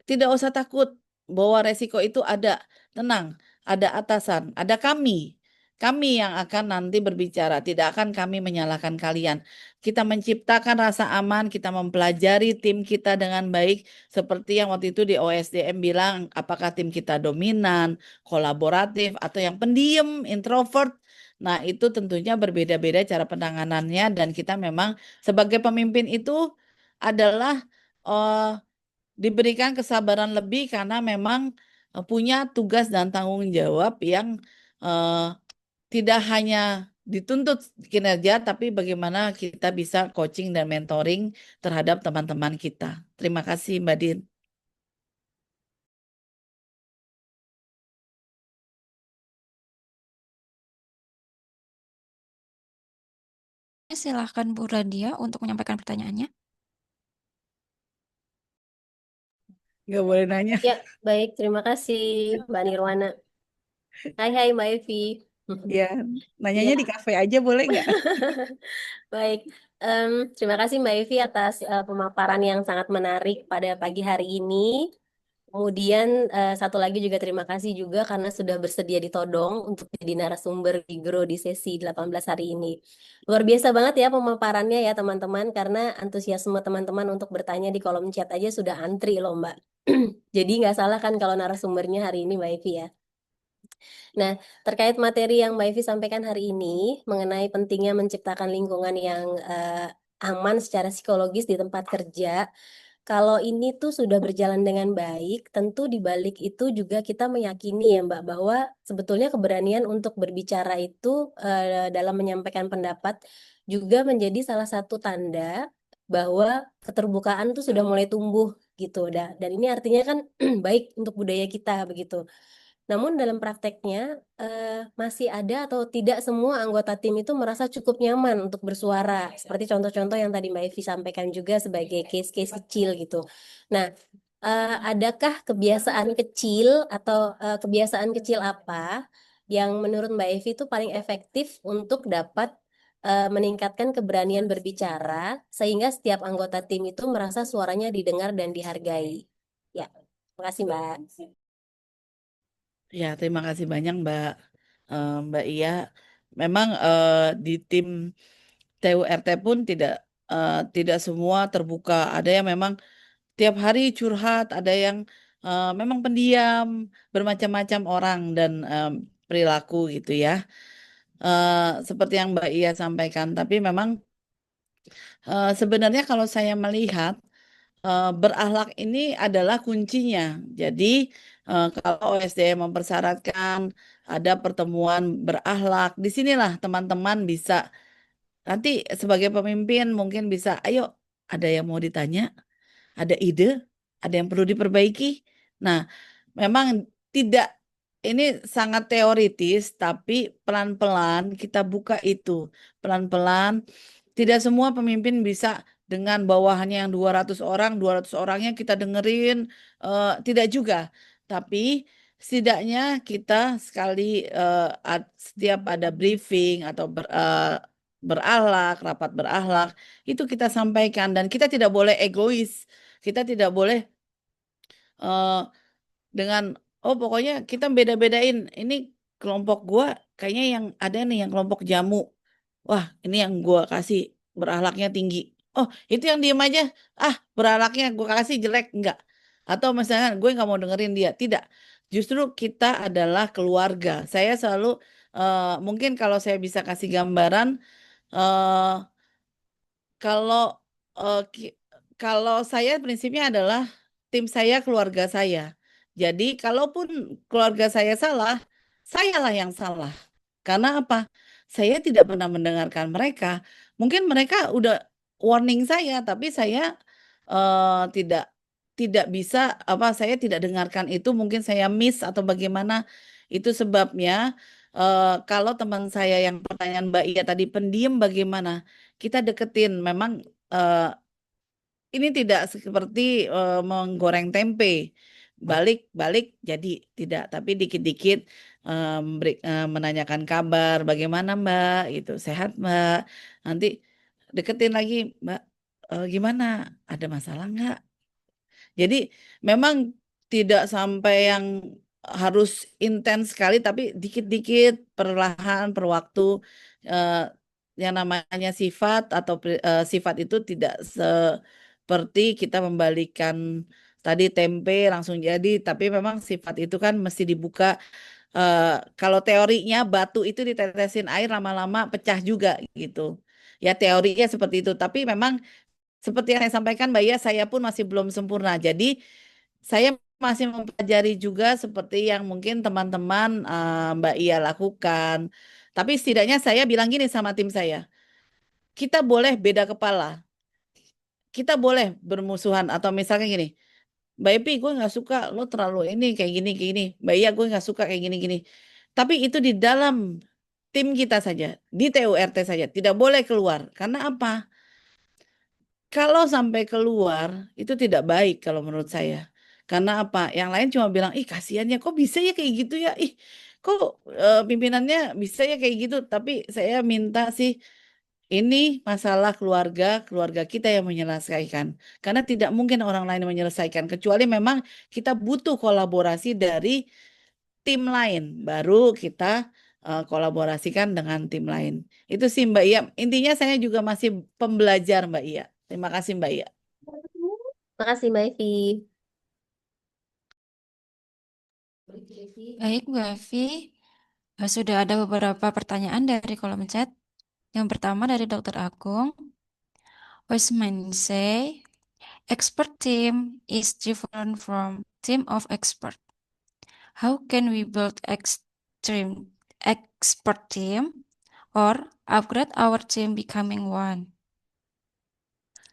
Speaker 2: Tidak usah takut bahwa resiko itu ada. Tenang, ada atasan, ada kami. Kami yang akan nanti berbicara, tidak akan kami menyalahkan kalian. Kita menciptakan rasa aman, kita mempelajari tim kita dengan baik, seperti yang waktu itu di OSDM bilang, apakah tim kita dominan, kolaboratif, atau yang pendiam, introvert. Nah, itu tentunya berbeda-beda cara penanganannya, dan kita memang sebagai pemimpin itu adalah eh, diberikan kesabaran lebih karena memang punya tugas dan tanggung jawab yang eh, tidak hanya dituntut kinerja, tapi bagaimana kita bisa coaching dan mentoring terhadap teman-teman kita. Terima kasih, Mbak Din.
Speaker 1: Silahkan Bu Radia untuk menyampaikan pertanyaannya.
Speaker 2: Nggak boleh nanya.
Speaker 4: Ya, baik. Terima kasih, Mbak Nirwana. Hai, Mbak Evi.
Speaker 2: Ya, nanyanya
Speaker 4: Ya,
Speaker 2: di kafe aja boleh nggak?
Speaker 4: baik. Terima kasih Mbak Evi atas pemaparan yang sangat menarik pada pagi hari ini. Kemudian satu lagi juga terima kasih juga karena sudah bersedia ditodong untuk jadi narasumber di Grow di sesi 18 hari ini. Luar biasa banget ya pemaparannya ya teman-teman karena antusiasme teman-teman untuk bertanya di kolom chat aja sudah antri loh Mbak. Jadi nggak salah kan kalau narasumbernya hari ini Mbak Evi ya. Nah, terkait materi yang Mbak Evi sampaikan hari ini mengenai pentingnya menciptakan lingkungan yang aman secara psikologis di tempat kerja, kalau ini tuh sudah berjalan dengan baik, tentu di balik itu juga kita meyakini ya Mbak bahwa sebetulnya keberanian untuk berbicara itu dalam menyampaikan pendapat juga menjadi salah satu tanda bahwa keterbukaan tuh sudah mulai tumbuh gitu. Dan ini artinya kan baik untuk budaya kita begitu. Namun dalam prakteknya masih ada atau tidak semua anggota tim itu merasa cukup nyaman untuk bersuara. Seperti contoh-contoh yang tadi Mbak Evi sampaikan juga sebagai case-case kecil gitu. Nah, adakah kebiasaan kecil atau kebiasaan kecil apa yang menurut Mbak Evi itu paling efektif untuk dapat meningkatkan keberanian berbicara sehingga setiap anggota tim itu merasa suaranya didengar dan dihargai? Ya, terima kasih Mbak.
Speaker 2: Ya, terima kasih banyak Mbak Iya. Memang di tim TURT pun tidak semua terbuka. Ada yang memang tiap hari curhat, ada yang memang pendiam, bermacam-macam orang dan perilaku gitu ya. Seperti yang Mbak Iya sampaikan, tapi memang sebenarnya kalau saya melihat berakhlak ini adalah kuncinya. Jadi kalau OSDM mempersyaratkan ada pertemuan berakhlak, disinilah teman-teman bisa nanti sebagai pemimpin mungkin bisa, ayo ada yang mau ditanya, ada ide, ada yang perlu diperbaiki. Nah, memang tidak ini sangat teoritis, tapi pelan-pelan kita buka itu. Pelan-pelan, tidak semua pemimpin bisa dengan bawahannya yang 200 orang, 200 orangnya kita dengerin, tidak juga. Tapi setidaknya kita sekali setiap ada briefing atau berakhlak, rapat berakhlak, itu kita sampaikan dan kita tidak boleh egois. Kita tidak boleh eh, dengan oh pokoknya kita beda-bedain ini kelompok gua kayaknya yang ada nih yang kelompok jamu. Wah, ini yang gua kasih berakhlaknya tinggi. Oh, itu yang diem aja. Ah, berakhlaknya gua kasih jelek enggak. Atau misalnya gue nggak mau dengerin dia. Tidak. Justru kita adalah keluarga. Saya selalu mungkin kalau saya bisa kasih gambaran eh kalau eh, ki- kalau saya prinsipnya adalah tim saya keluarga saya. Jadi kalaupun keluarga saya lah yang salah. Karena apa? Saya tidak pernah mendengarkan mereka. Mungkin mereka udah warning saya, tapi saya tidak tidak bisa apa saya tidak dengarkan itu. Mungkin saya miss atau bagaimana. Itu sebabnya kalau teman saya yang pertanyaan Mbak Iya tadi pendiam bagaimana? Kita deketin. Memang eh, ini tidak seperti menggoreng tempe. Balik-balik jadi tidak, tapi dikit-dikit menanyakan kabar, bagaimana Mbak, itu sehat Mbak. Nanti deketin lagi Mbak, gimana? Ada masalah nggak? Jadi memang tidak sampai yang harus intens sekali, tapi dikit-dikit, perlahan, per waktu. eh, yang namanya sifat atau sifat itu tidak seperti kita membalikan tadi tempe langsung jadi, tapi memang sifat itu kan mesti dibuka. eh, Kalau teorinya batu itu ditetesin air lama-lama pecah juga gitu. Ya teorinya seperti itu, tapi memang seperti yang saya sampaikan, Mbak Ya, saya pun masih belum sempurna. Jadi, saya masih mempelajari juga seperti yang mungkin teman-teman Mbak Ia lakukan. Tapi setidaknya saya bilang gini sama tim saya, kita boleh beda kepala, kita boleh bermusuhan atau misalnya gini, Mbak Epi, gue nggak suka lo terlalu ini kayak gini. Mbak Ia, gue nggak suka kayak gini. Tapi itu di dalam tim kita saja, di TURT saja, tidak boleh keluar. Karena apa? Kalau sampai keluar itu tidak baik kalau menurut saya. Karena apa? Yang lain cuma bilang, ih kasihannya kok bisa ya kayak gitu ya. Ih kok pimpinannya bisa ya kayak gitu. Tapi saya minta sih ini masalah keluarga, keluarga kita yang menyelesaikan. Karena tidak mungkin orang lain menyelesaikan. Kecuali memang kita butuh kolaborasi dari tim lain. Baru kita kolaborasikan dengan tim lain. Itu sih Mbak Iya. Intinya saya juga masih pembelajar Mbak Iya. Terima kasih Mbak Iya.
Speaker 4: Terima kasih Mbak Evi.
Speaker 1: Baik, Bu Evi. Sudah ada beberapa pertanyaan dari kolom chat. Yang pertama dari Dr. Agung. Osman say, expert team is different from team of expert. How can we build extreme expert team or upgrade our team becoming one?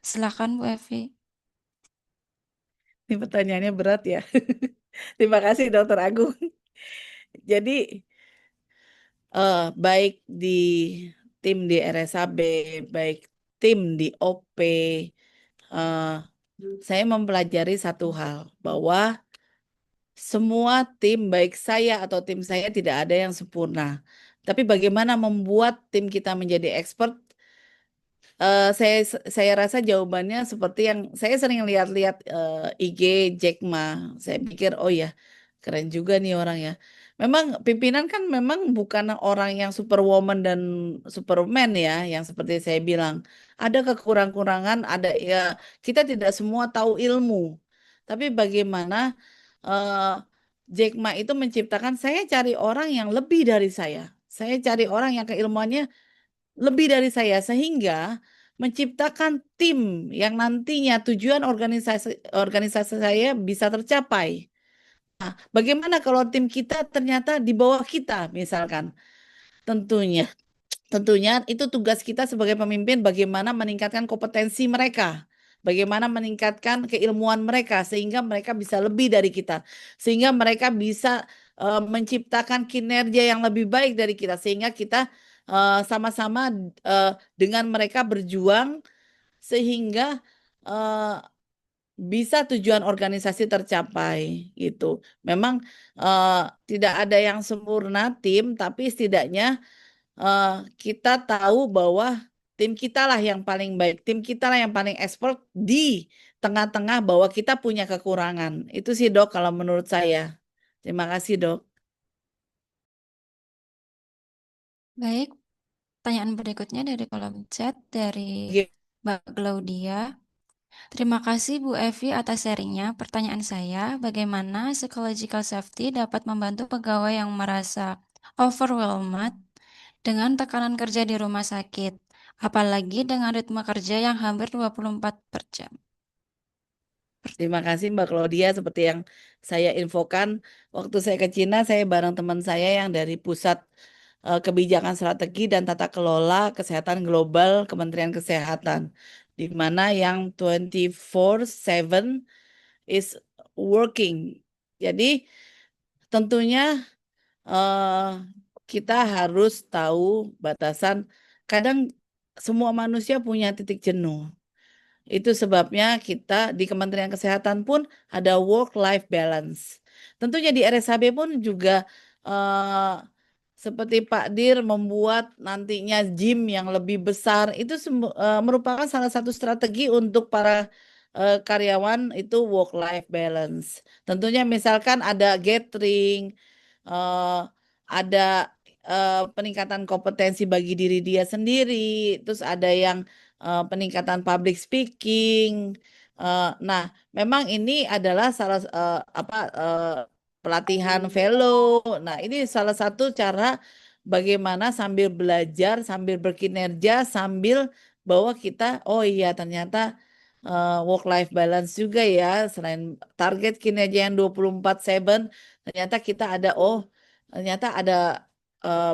Speaker 1: Silakan Bu Evi.
Speaker 2: Ini pertanyaannya berat ya. Terima kasih Dokter Agung. Jadi baik di tim di RSAB, baik tim di OP, eh, saya mempelajari satu hal bahwa semua tim, baik saya atau tim saya tidak ada yang sempurna. Tapi bagaimana membuat tim kita menjadi expert. Saya rasa jawabannya seperti yang saya sering lihat-lihat IG Jack Ma. Saya pikir oh ya keren juga nih orang ya. Memang pimpinan kan memang bukan orang yang superwoman dan superman ya, yang seperti saya bilang. Ada kekurangan-kurangan, ada ya kita tidak semua tahu ilmu. Tapi bagaimana eh, Jack Ma itu menciptakan saya cari orang yang lebih dari saya. Saya cari orang yang keilmuannya lebih dari saya sehingga menciptakan tim yang nantinya tujuan organisasi organisasi saya bisa tercapai. Bagaimana kalau tim kita ternyata di bawah kita misalkan? Tentunya Tentunya itu tugas kita sebagai pemimpin bagaimana meningkatkan kompetensi mereka. Bagaimana meningkatkan keilmuan mereka sehingga mereka bisa lebih dari kita. Sehingga mereka bisa menciptakan kinerja yang lebih baik dari kita. Sehingga kita sama-sama eh, dengan mereka berjuang sehingga eh, bisa tujuan organisasi tercapai gitu. Memang eh, tidak ada yang sempurna tim, tapi setidaknya eh, kita tahu bahwa tim kita lah yang paling baik, tim kita lah yang paling expert di tengah-tengah bahwa kita punya kekurangan. Itu sih dok kalau menurut saya. Terima kasih dok.
Speaker 1: Baik, pertanyaan berikutnya dari kolom chat dari
Speaker 2: Oke,
Speaker 1: Mbak Claudia. Terima kasih Bu Evi atas sharingnya. Pertanyaan saya, bagaimana psychological safety dapat membantu pegawai yang merasa overwhelmed dengan tekanan kerja di rumah sakit, apalagi dengan ritme kerja yang hampir 24 per jam?
Speaker 2: terima kasih Mbak Claudia. Seperti yang saya infokan, waktu saya ke Cina, saya bareng teman saya yang dari Pusat Kebijakan Strategi dan Tata Kelola Kesehatan Global Kementerian Kesehatan, di mana yang 24/7 is working. Jadi tentunya eh, kita harus tahu batasan. Kadang semua manusia punya titik jenuh. Itu sebabnya kita di Kementerian Kesehatan pun ada work-life balance. Tentunya di RSHB pun juga eh, seperti Pak Dir membuat nantinya gym yang lebih besar. Itu merupakan salah satu strategi untuk para karyawan itu work-life balance. Tentunya misalkan ada gathering, eh, ada peningkatan kompetensi bagi diri dia sendiri, terus ada yang peningkatan public speaking. Nah, memang ini adalah salah pelatihan fellow. Nah, ini salah satu cara bagaimana sambil belajar, sambil berkinerja, sambil bahwa kita, oh iya ternyata work life balance juga ya, selain target kinerja yang 24/7, ternyata kita ada ternyata ada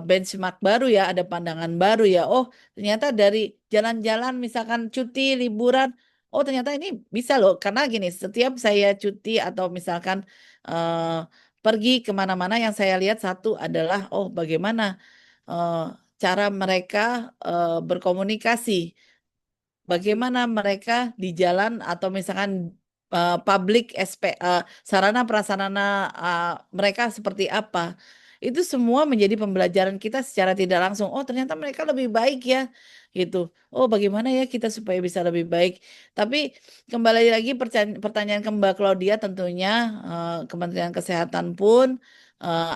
Speaker 2: benchmark baru ya, ada pandangan baru ya. Oh, ternyata dari jalan-jalan misalkan cuti liburan, oh ternyata ini bisa loh. Karena gini, setiap saya cuti atau misalkan eh, pergi kemana-mana yang saya lihat satu adalah oh bagaimana eh, cara mereka berkomunikasi. Bagaimana mereka di jalan atau misalkan public sarana prasarana mereka seperti apa. Itu semua menjadi pembelajaran kita secara tidak langsung. Oh, ternyata mereka lebih baik ya. Gitu. Oh, bagaimana ya kita supaya bisa lebih baik. Tapi kembali lagi pertanyaan ke Mbak Claudia tentunya Kementerian Kesehatan pun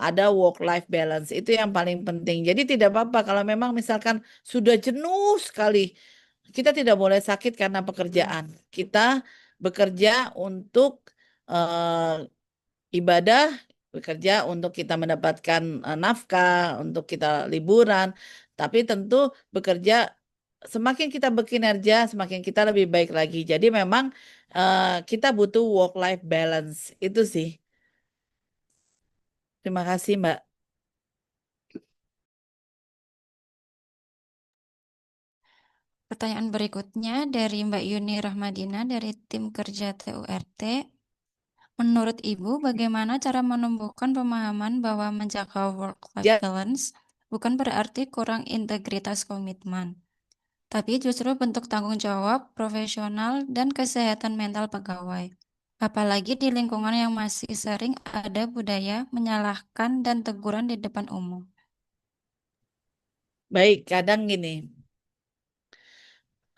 Speaker 2: ada work-life balance. Itu yang paling penting. Jadi tidak apa-apa kalau memang misalkan sudah jenuh sekali kita tidak boleh sakit karena pekerjaan. Kita bekerja untuk ibadah, bekerja untuk kita mendapatkan nafkah, untuk kita liburan. Tapi tentu bekerja semakin kita berkinerja, semakin kita lebih baik lagi. Jadi memang kita butuh work-life balance. Itu sih. Terima kasih, Mbak.
Speaker 1: Pertanyaan berikutnya dari Mbak Yuni Rahmadina dari tim kerja TURT. Menurut Ibu, bagaimana cara menumbuhkan pemahaman bahwa menjaga work-life
Speaker 2: Ya,
Speaker 1: balance bukan berarti kurang integritas komitmen, tapi justru bentuk tanggung jawab, profesional, dan kesehatan mental pegawai. Apalagi di lingkungan yang masih sering ada budaya menyalahkan dan teguran di depan umum.
Speaker 2: baik, kadang gini,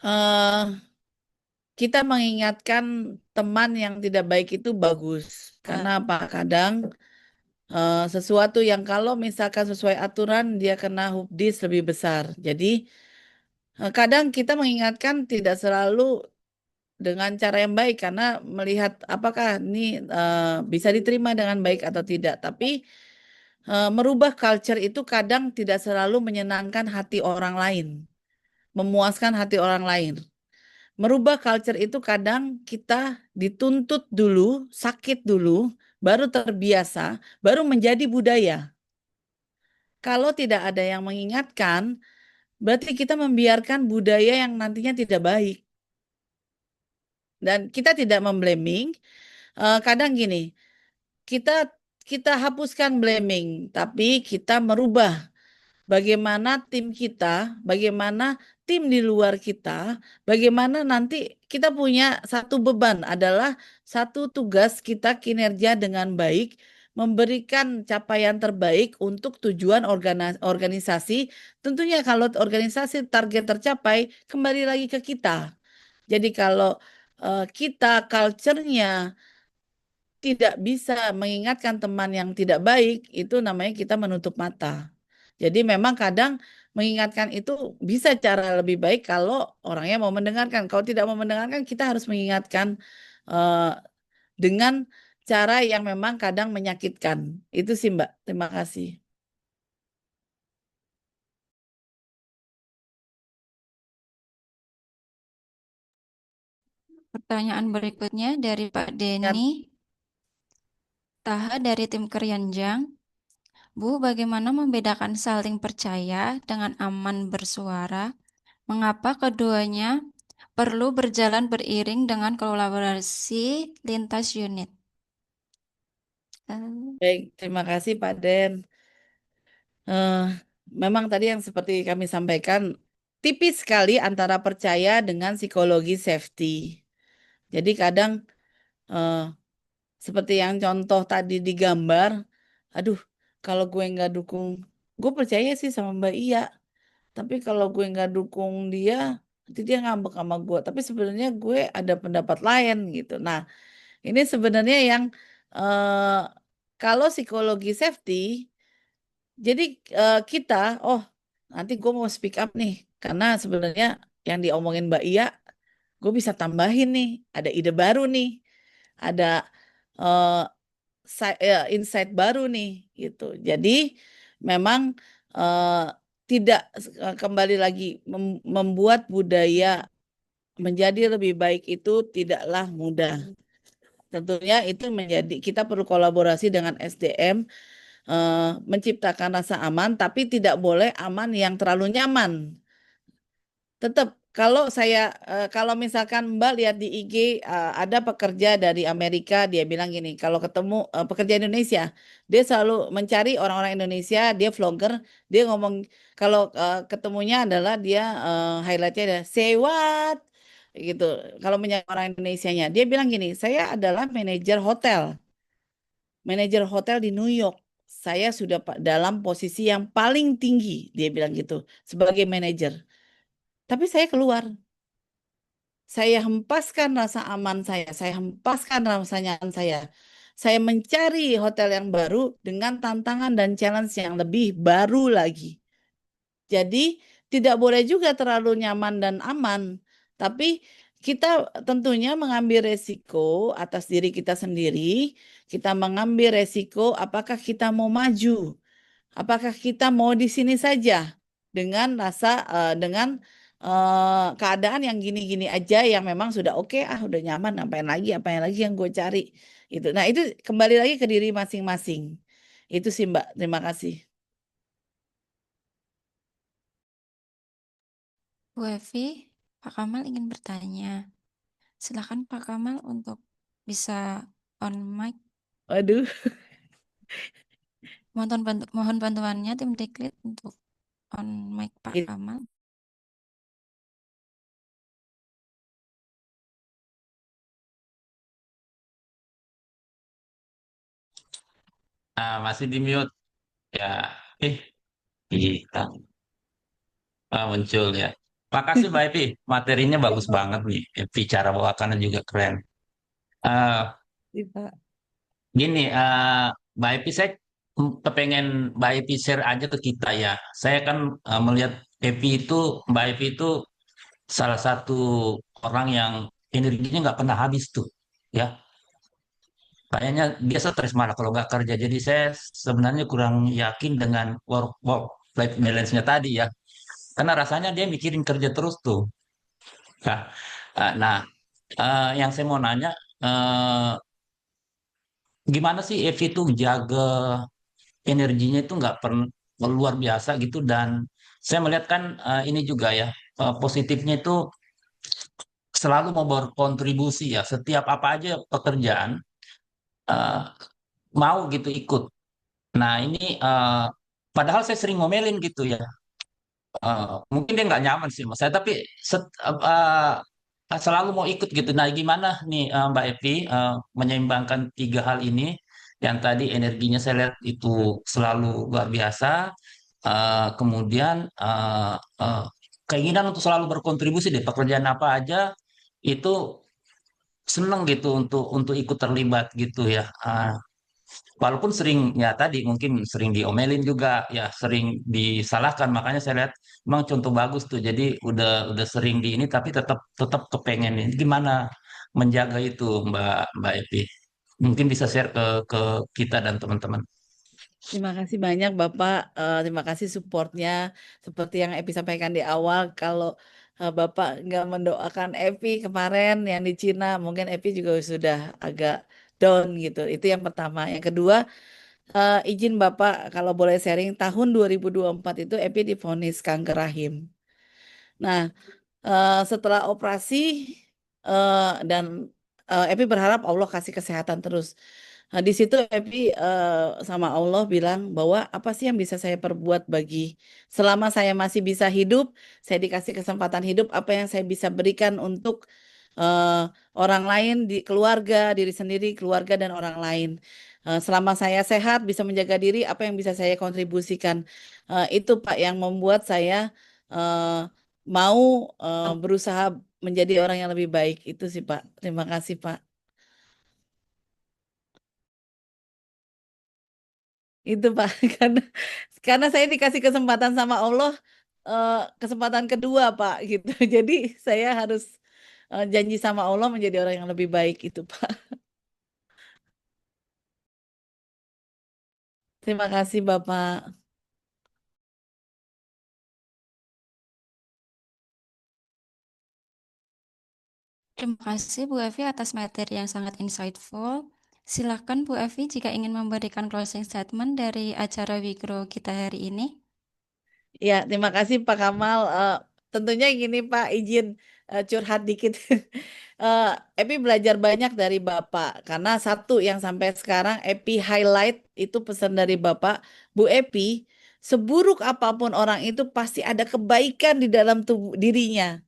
Speaker 2: eh kita mengingatkan teman yang tidak baik itu bagus. Karena apa? Kadang sesuatu yang kalau misalkan sesuai aturan dia kena hubdis lebih besar. Jadi kadang kita mengingatkan tidak selalu dengan cara yang baik karena melihat apakah ini bisa diterima dengan baik atau tidak. Tapi merubah culture itu kadang tidak selalu menyenangkan hati orang lain, memuaskan hati orang lain. Merubah culture itu kadang kita dituntut dulu, sakit dulu, baru terbiasa, baru menjadi budaya. Kalau tidak ada yang mengingatkan, berarti kita membiarkan budaya yang nantinya tidak baik. Dan kita tidak memblaming. Kadang gini, kita kita hapuskan blaming, tapi kita merubah bagaimana tim kita, bagaimana tim di luar kita, bagaimana nanti kita punya satu beban adalah satu tugas kita kinerja dengan baik, memberikan capaian terbaik untuk tujuan organisasi. Tentunya kalau organisasi target tercapai, kembali lagi ke kita. Jadi kalau kita culture-nya tidak bisa mengingatkan teman yang tidak baik, itu namanya kita menutup mata. Jadi memang kadang mengingatkan itu bisa cara lebih baik kalau orangnya mau mendengarkan. Kalau tidak mau mendengarkan, kita harus mengingatkan eh, dengan cara yang memang kadang menyakitkan. Itu sih Mbak. Terima kasih.
Speaker 1: Pertanyaan berikutnya dari Pak
Speaker 2: Ya,
Speaker 1: Denny Taha dari tim Keryanjang. Bu, bagaimana membedakan saling percaya dengan aman bersuara? Mengapa keduanya perlu berjalan beriring dengan kolaborasi lintas unit? Eh,
Speaker 2: baik. Terima kasih Pak Den. Eh, Memang tadi yang seperti kami sampaikan, tipis sekali antara percaya dengan psikologi safety. Jadi kadang eh, seperti yang contoh tadi digambar, aduh, kalau gue nggak dukung, gue percaya sih sama Mbak Iya. Tapi kalau gue nggak dukung dia, nanti dia ngambek sama gue. Tapi sebenarnya gue ada pendapat lain gitu. Nah, ini sebenarnya yang eh, kalau psikologi safety, jadi kita, oh nanti gue mau speak up nih, karena sebenarnya yang diomongin Mbak Iya, gue bisa tambahin nih, ada ide baru nih, ada eh, insight baru nih gitu. Jadi memang eh, tidak kembali lagi membuat budaya menjadi lebih baik itu tidaklah mudah. Tentunya itu menjadi kita perlu kolaborasi dengan SDM menciptakan rasa aman, tapi tidak boleh aman yang terlalu nyaman. Tetap kalau misalkan Mbak lihat di IG ada pekerja dari Amerika dia bilang gini, kalau ketemu pekerja Indonesia, dia selalu mencari orang-orang Indonesia, dia vlogger, dia ngomong kalau ketemunya adalah dia highlightnya ada say what gitu. Kalau menyapa orang Indonesianya, dia bilang gini, saya adalah manajer hotel di New York. Saya sudah dalam posisi yang paling tinggi, dia bilang gitu, sebagai manajer. Tapi saya keluar. Saya hempaskan rasa aman saya hempaskan rasa nyaman saya. Saya mencari hotel yang baru dengan tantangan dan challenge yang lebih baru lagi. Jadi tidak boleh juga terlalu nyaman dan aman, tapi kita tentunya mengambil resiko atas diri kita sendiri. Kita mengambil resiko apakah kita mau maju. Apakah kita mau di sini saja dengan keadaan yang gini-gini aja yang memang sudah oke udah nyaman apa yang lagi yang gue cari itu. Nah, itu kembali lagi ke diri masing-masing. Itu sih Mbak, terima kasih.
Speaker 1: Bu Evi, Pak Kamal ingin bertanya. Silakan Pak Kamal untuk bisa on mic.
Speaker 2: Waduh,
Speaker 1: Mohon bantuannya tim Diklit untuk on mic Pak
Speaker 2: ini
Speaker 1: Kamal.
Speaker 5: Masih di mute ya. Eh, hilang. Muncul ya. Makasih Mbak Evi, materinya bagus banget nih. Bicara bawakannya juga keren. Eh,
Speaker 2: sih, Pak.
Speaker 5: Gini, Mbak Evi, saya kepengen Mbak Evi share aja ke kita ya. Saya kan melihat Evi itu, Mbak Evi itu salah satu orang yang energinya nggak pernah habis tuh, ya. Kayaknya dia stres malah kalau nggak kerja. Jadi saya sebenarnya kurang yakin dengan work life balance-nya tadi ya. Karena rasanya dia mikirin kerja terus tuh. Nah, nah, yang saya mau nanya, eh, gimana sih Evi tuh jaga energinya itu nggak pernah luar biasa gitu, dan saya melihat kan ini juga ya, positifnya itu selalu mau berkontribusi ya, setiap apa aja pekerjaan eh, mau gitu ikut. Nah ini padahal saya sering ngomelin gitu ya. Mungkin dia nggak nyaman sih mas saya, tapi selalu mau ikut gitu. Nah, gimana nih Mbak Evi menyeimbangkan tiga hal ini? Yang tadi energinya saya lihat itu selalu luar biasa, kemudian keinginan untuk selalu berkontribusi deh, pekerjaan apa aja itu seneng gitu untuk ikut terlibat gitu ya. Walaupun sering ya tadi mungkin sering diomelin juga ya, sering disalahkan, makanya saya lihat memang contoh bagus tuh. Jadi udah sering di ini tapi tetap tetap kepengen ini. Gimana menjaga itu Mbak Mbak Evi? Mungkin bisa share ke kita dan teman-teman.
Speaker 2: Terima kasih banyak Bapak. Terima kasih supportnya. Seperti yang Epi sampaikan di awal, kalau Bapak nggak mendoakan Epi kemarin yang di Cina, mungkin Epi juga sudah agak down gitu. Itu yang pertama. Yang kedua, izin Bapak kalau boleh sharing, tahun 2024 itu Epi divonis kanker rahim. Nah, setelah operasi dan Epi berharap Allah kasih kesehatan terus. Nah, di situ Epi sama Allah bilang bahwa apa sih yang bisa saya perbuat bagi selama saya masih bisa hidup, saya dikasih kesempatan hidup, apa yang saya bisa berikan untuk eh, orang lain, di keluarga, diri sendiri, keluarga dan orang lain. Selama saya sehat, bisa menjaga diri, apa yang bisa saya kontribusikan? Itu Pak yang membuat saya eh, mau berusaha menjadi orang yang lebih baik. Itu sih Pak. Terima kasih Pak. Itu Pak, karena saya dikasih kesempatan sama Allah, eh, kesempatan kedua Pak gitu. Jadi saya harus janji sama Allah menjadi orang yang lebih baik itu Pak. Terima kasih Bapak.
Speaker 1: Terima kasih Bu Evi atas materi yang sangat insightful. Silakan Bu Evi jika ingin memberikan closing statement dari acara Wigro kita hari ini.
Speaker 2: Ya, terima kasih Pak Kamal. Tentunya gini Pak, izin curhat dikit. Eh, Epi belajar banyak dari Bapak karena satu yang sampai sekarang Epi highlight itu pesan dari Bapak, Bu Epi, seburuk apapun orang itu pasti ada kebaikan di dalam tubuh dirinya.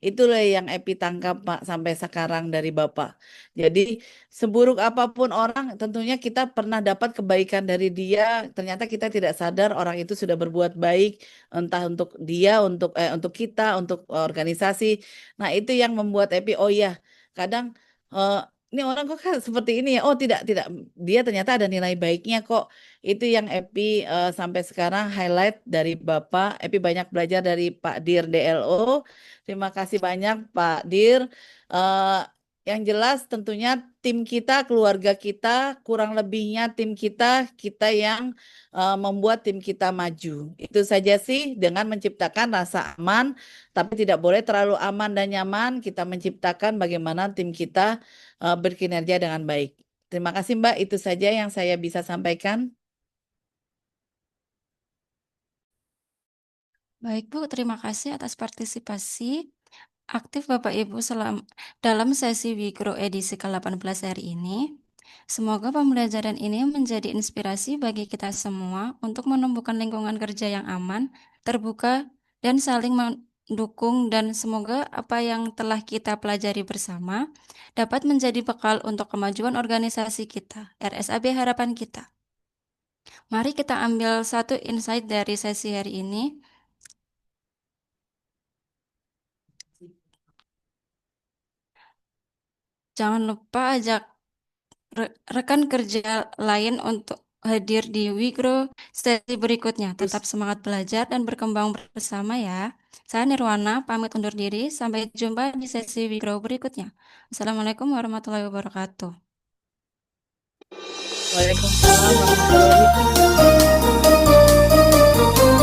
Speaker 2: Itulah yang Epi tangkap Pak sampai sekarang dari Bapak. Jadi seburuk apapun orang, tentunya kita pernah dapat kebaikan dari dia. Ternyata kita tidak sadar orang itu sudah berbuat baik, entah untuk dia, untuk kita, untuk organisasi. Nah, itu yang membuat Epi, oh iya, kadang eh, ini orang kok kan seperti ini ya. Oh, tidak, tidak. Dia ternyata ada nilai baiknya kok. Itu yang Epi sampai sekarang highlight dari Bapak. Epi banyak belajar dari Pak Dir DLO. Terima kasih banyak Pak Dir. Eh, yang jelas tentunya tim kita, keluarga kita, kurang lebihnya tim kita, kita yang membuat tim kita maju. Itu saja sih dengan menciptakan rasa aman, tapi tidak boleh terlalu aman dan nyaman. Kita menciptakan bagaimana tim kita berkinerja dengan baik. Terima kasih Mbak, itu saja yang saya bisa sampaikan.
Speaker 1: Baik Bu, terima kasih atas partisipasi aktif Bapak Ibu dalam sesi Wigro edisi ke-18 hari ini. Semoga pembelajaran ini menjadi inspirasi bagi kita semua untuk menumbuhkan lingkungan kerja yang aman, terbuka, dan saling mendukung, dan semoga apa yang telah kita pelajari bersama dapat menjadi bekal untuk kemajuan organisasi kita, RSAB harapan kita. Mari kita ambil satu insight dari sesi hari ini. Jangan lupa ajak rekan kerja lain untuk hadir di Wigro sesi berikutnya.
Speaker 2: Terus,
Speaker 1: Tetap semangat belajar dan berkembang bersama ya. Saya Nirwana, pamit undur diri. Sampai jumpa di sesi Wigro berikutnya. Assalamualaikum warahmatullahi wabarakatuh.
Speaker 2: Waalaikumsalam warahmatullahi wabarakatuh.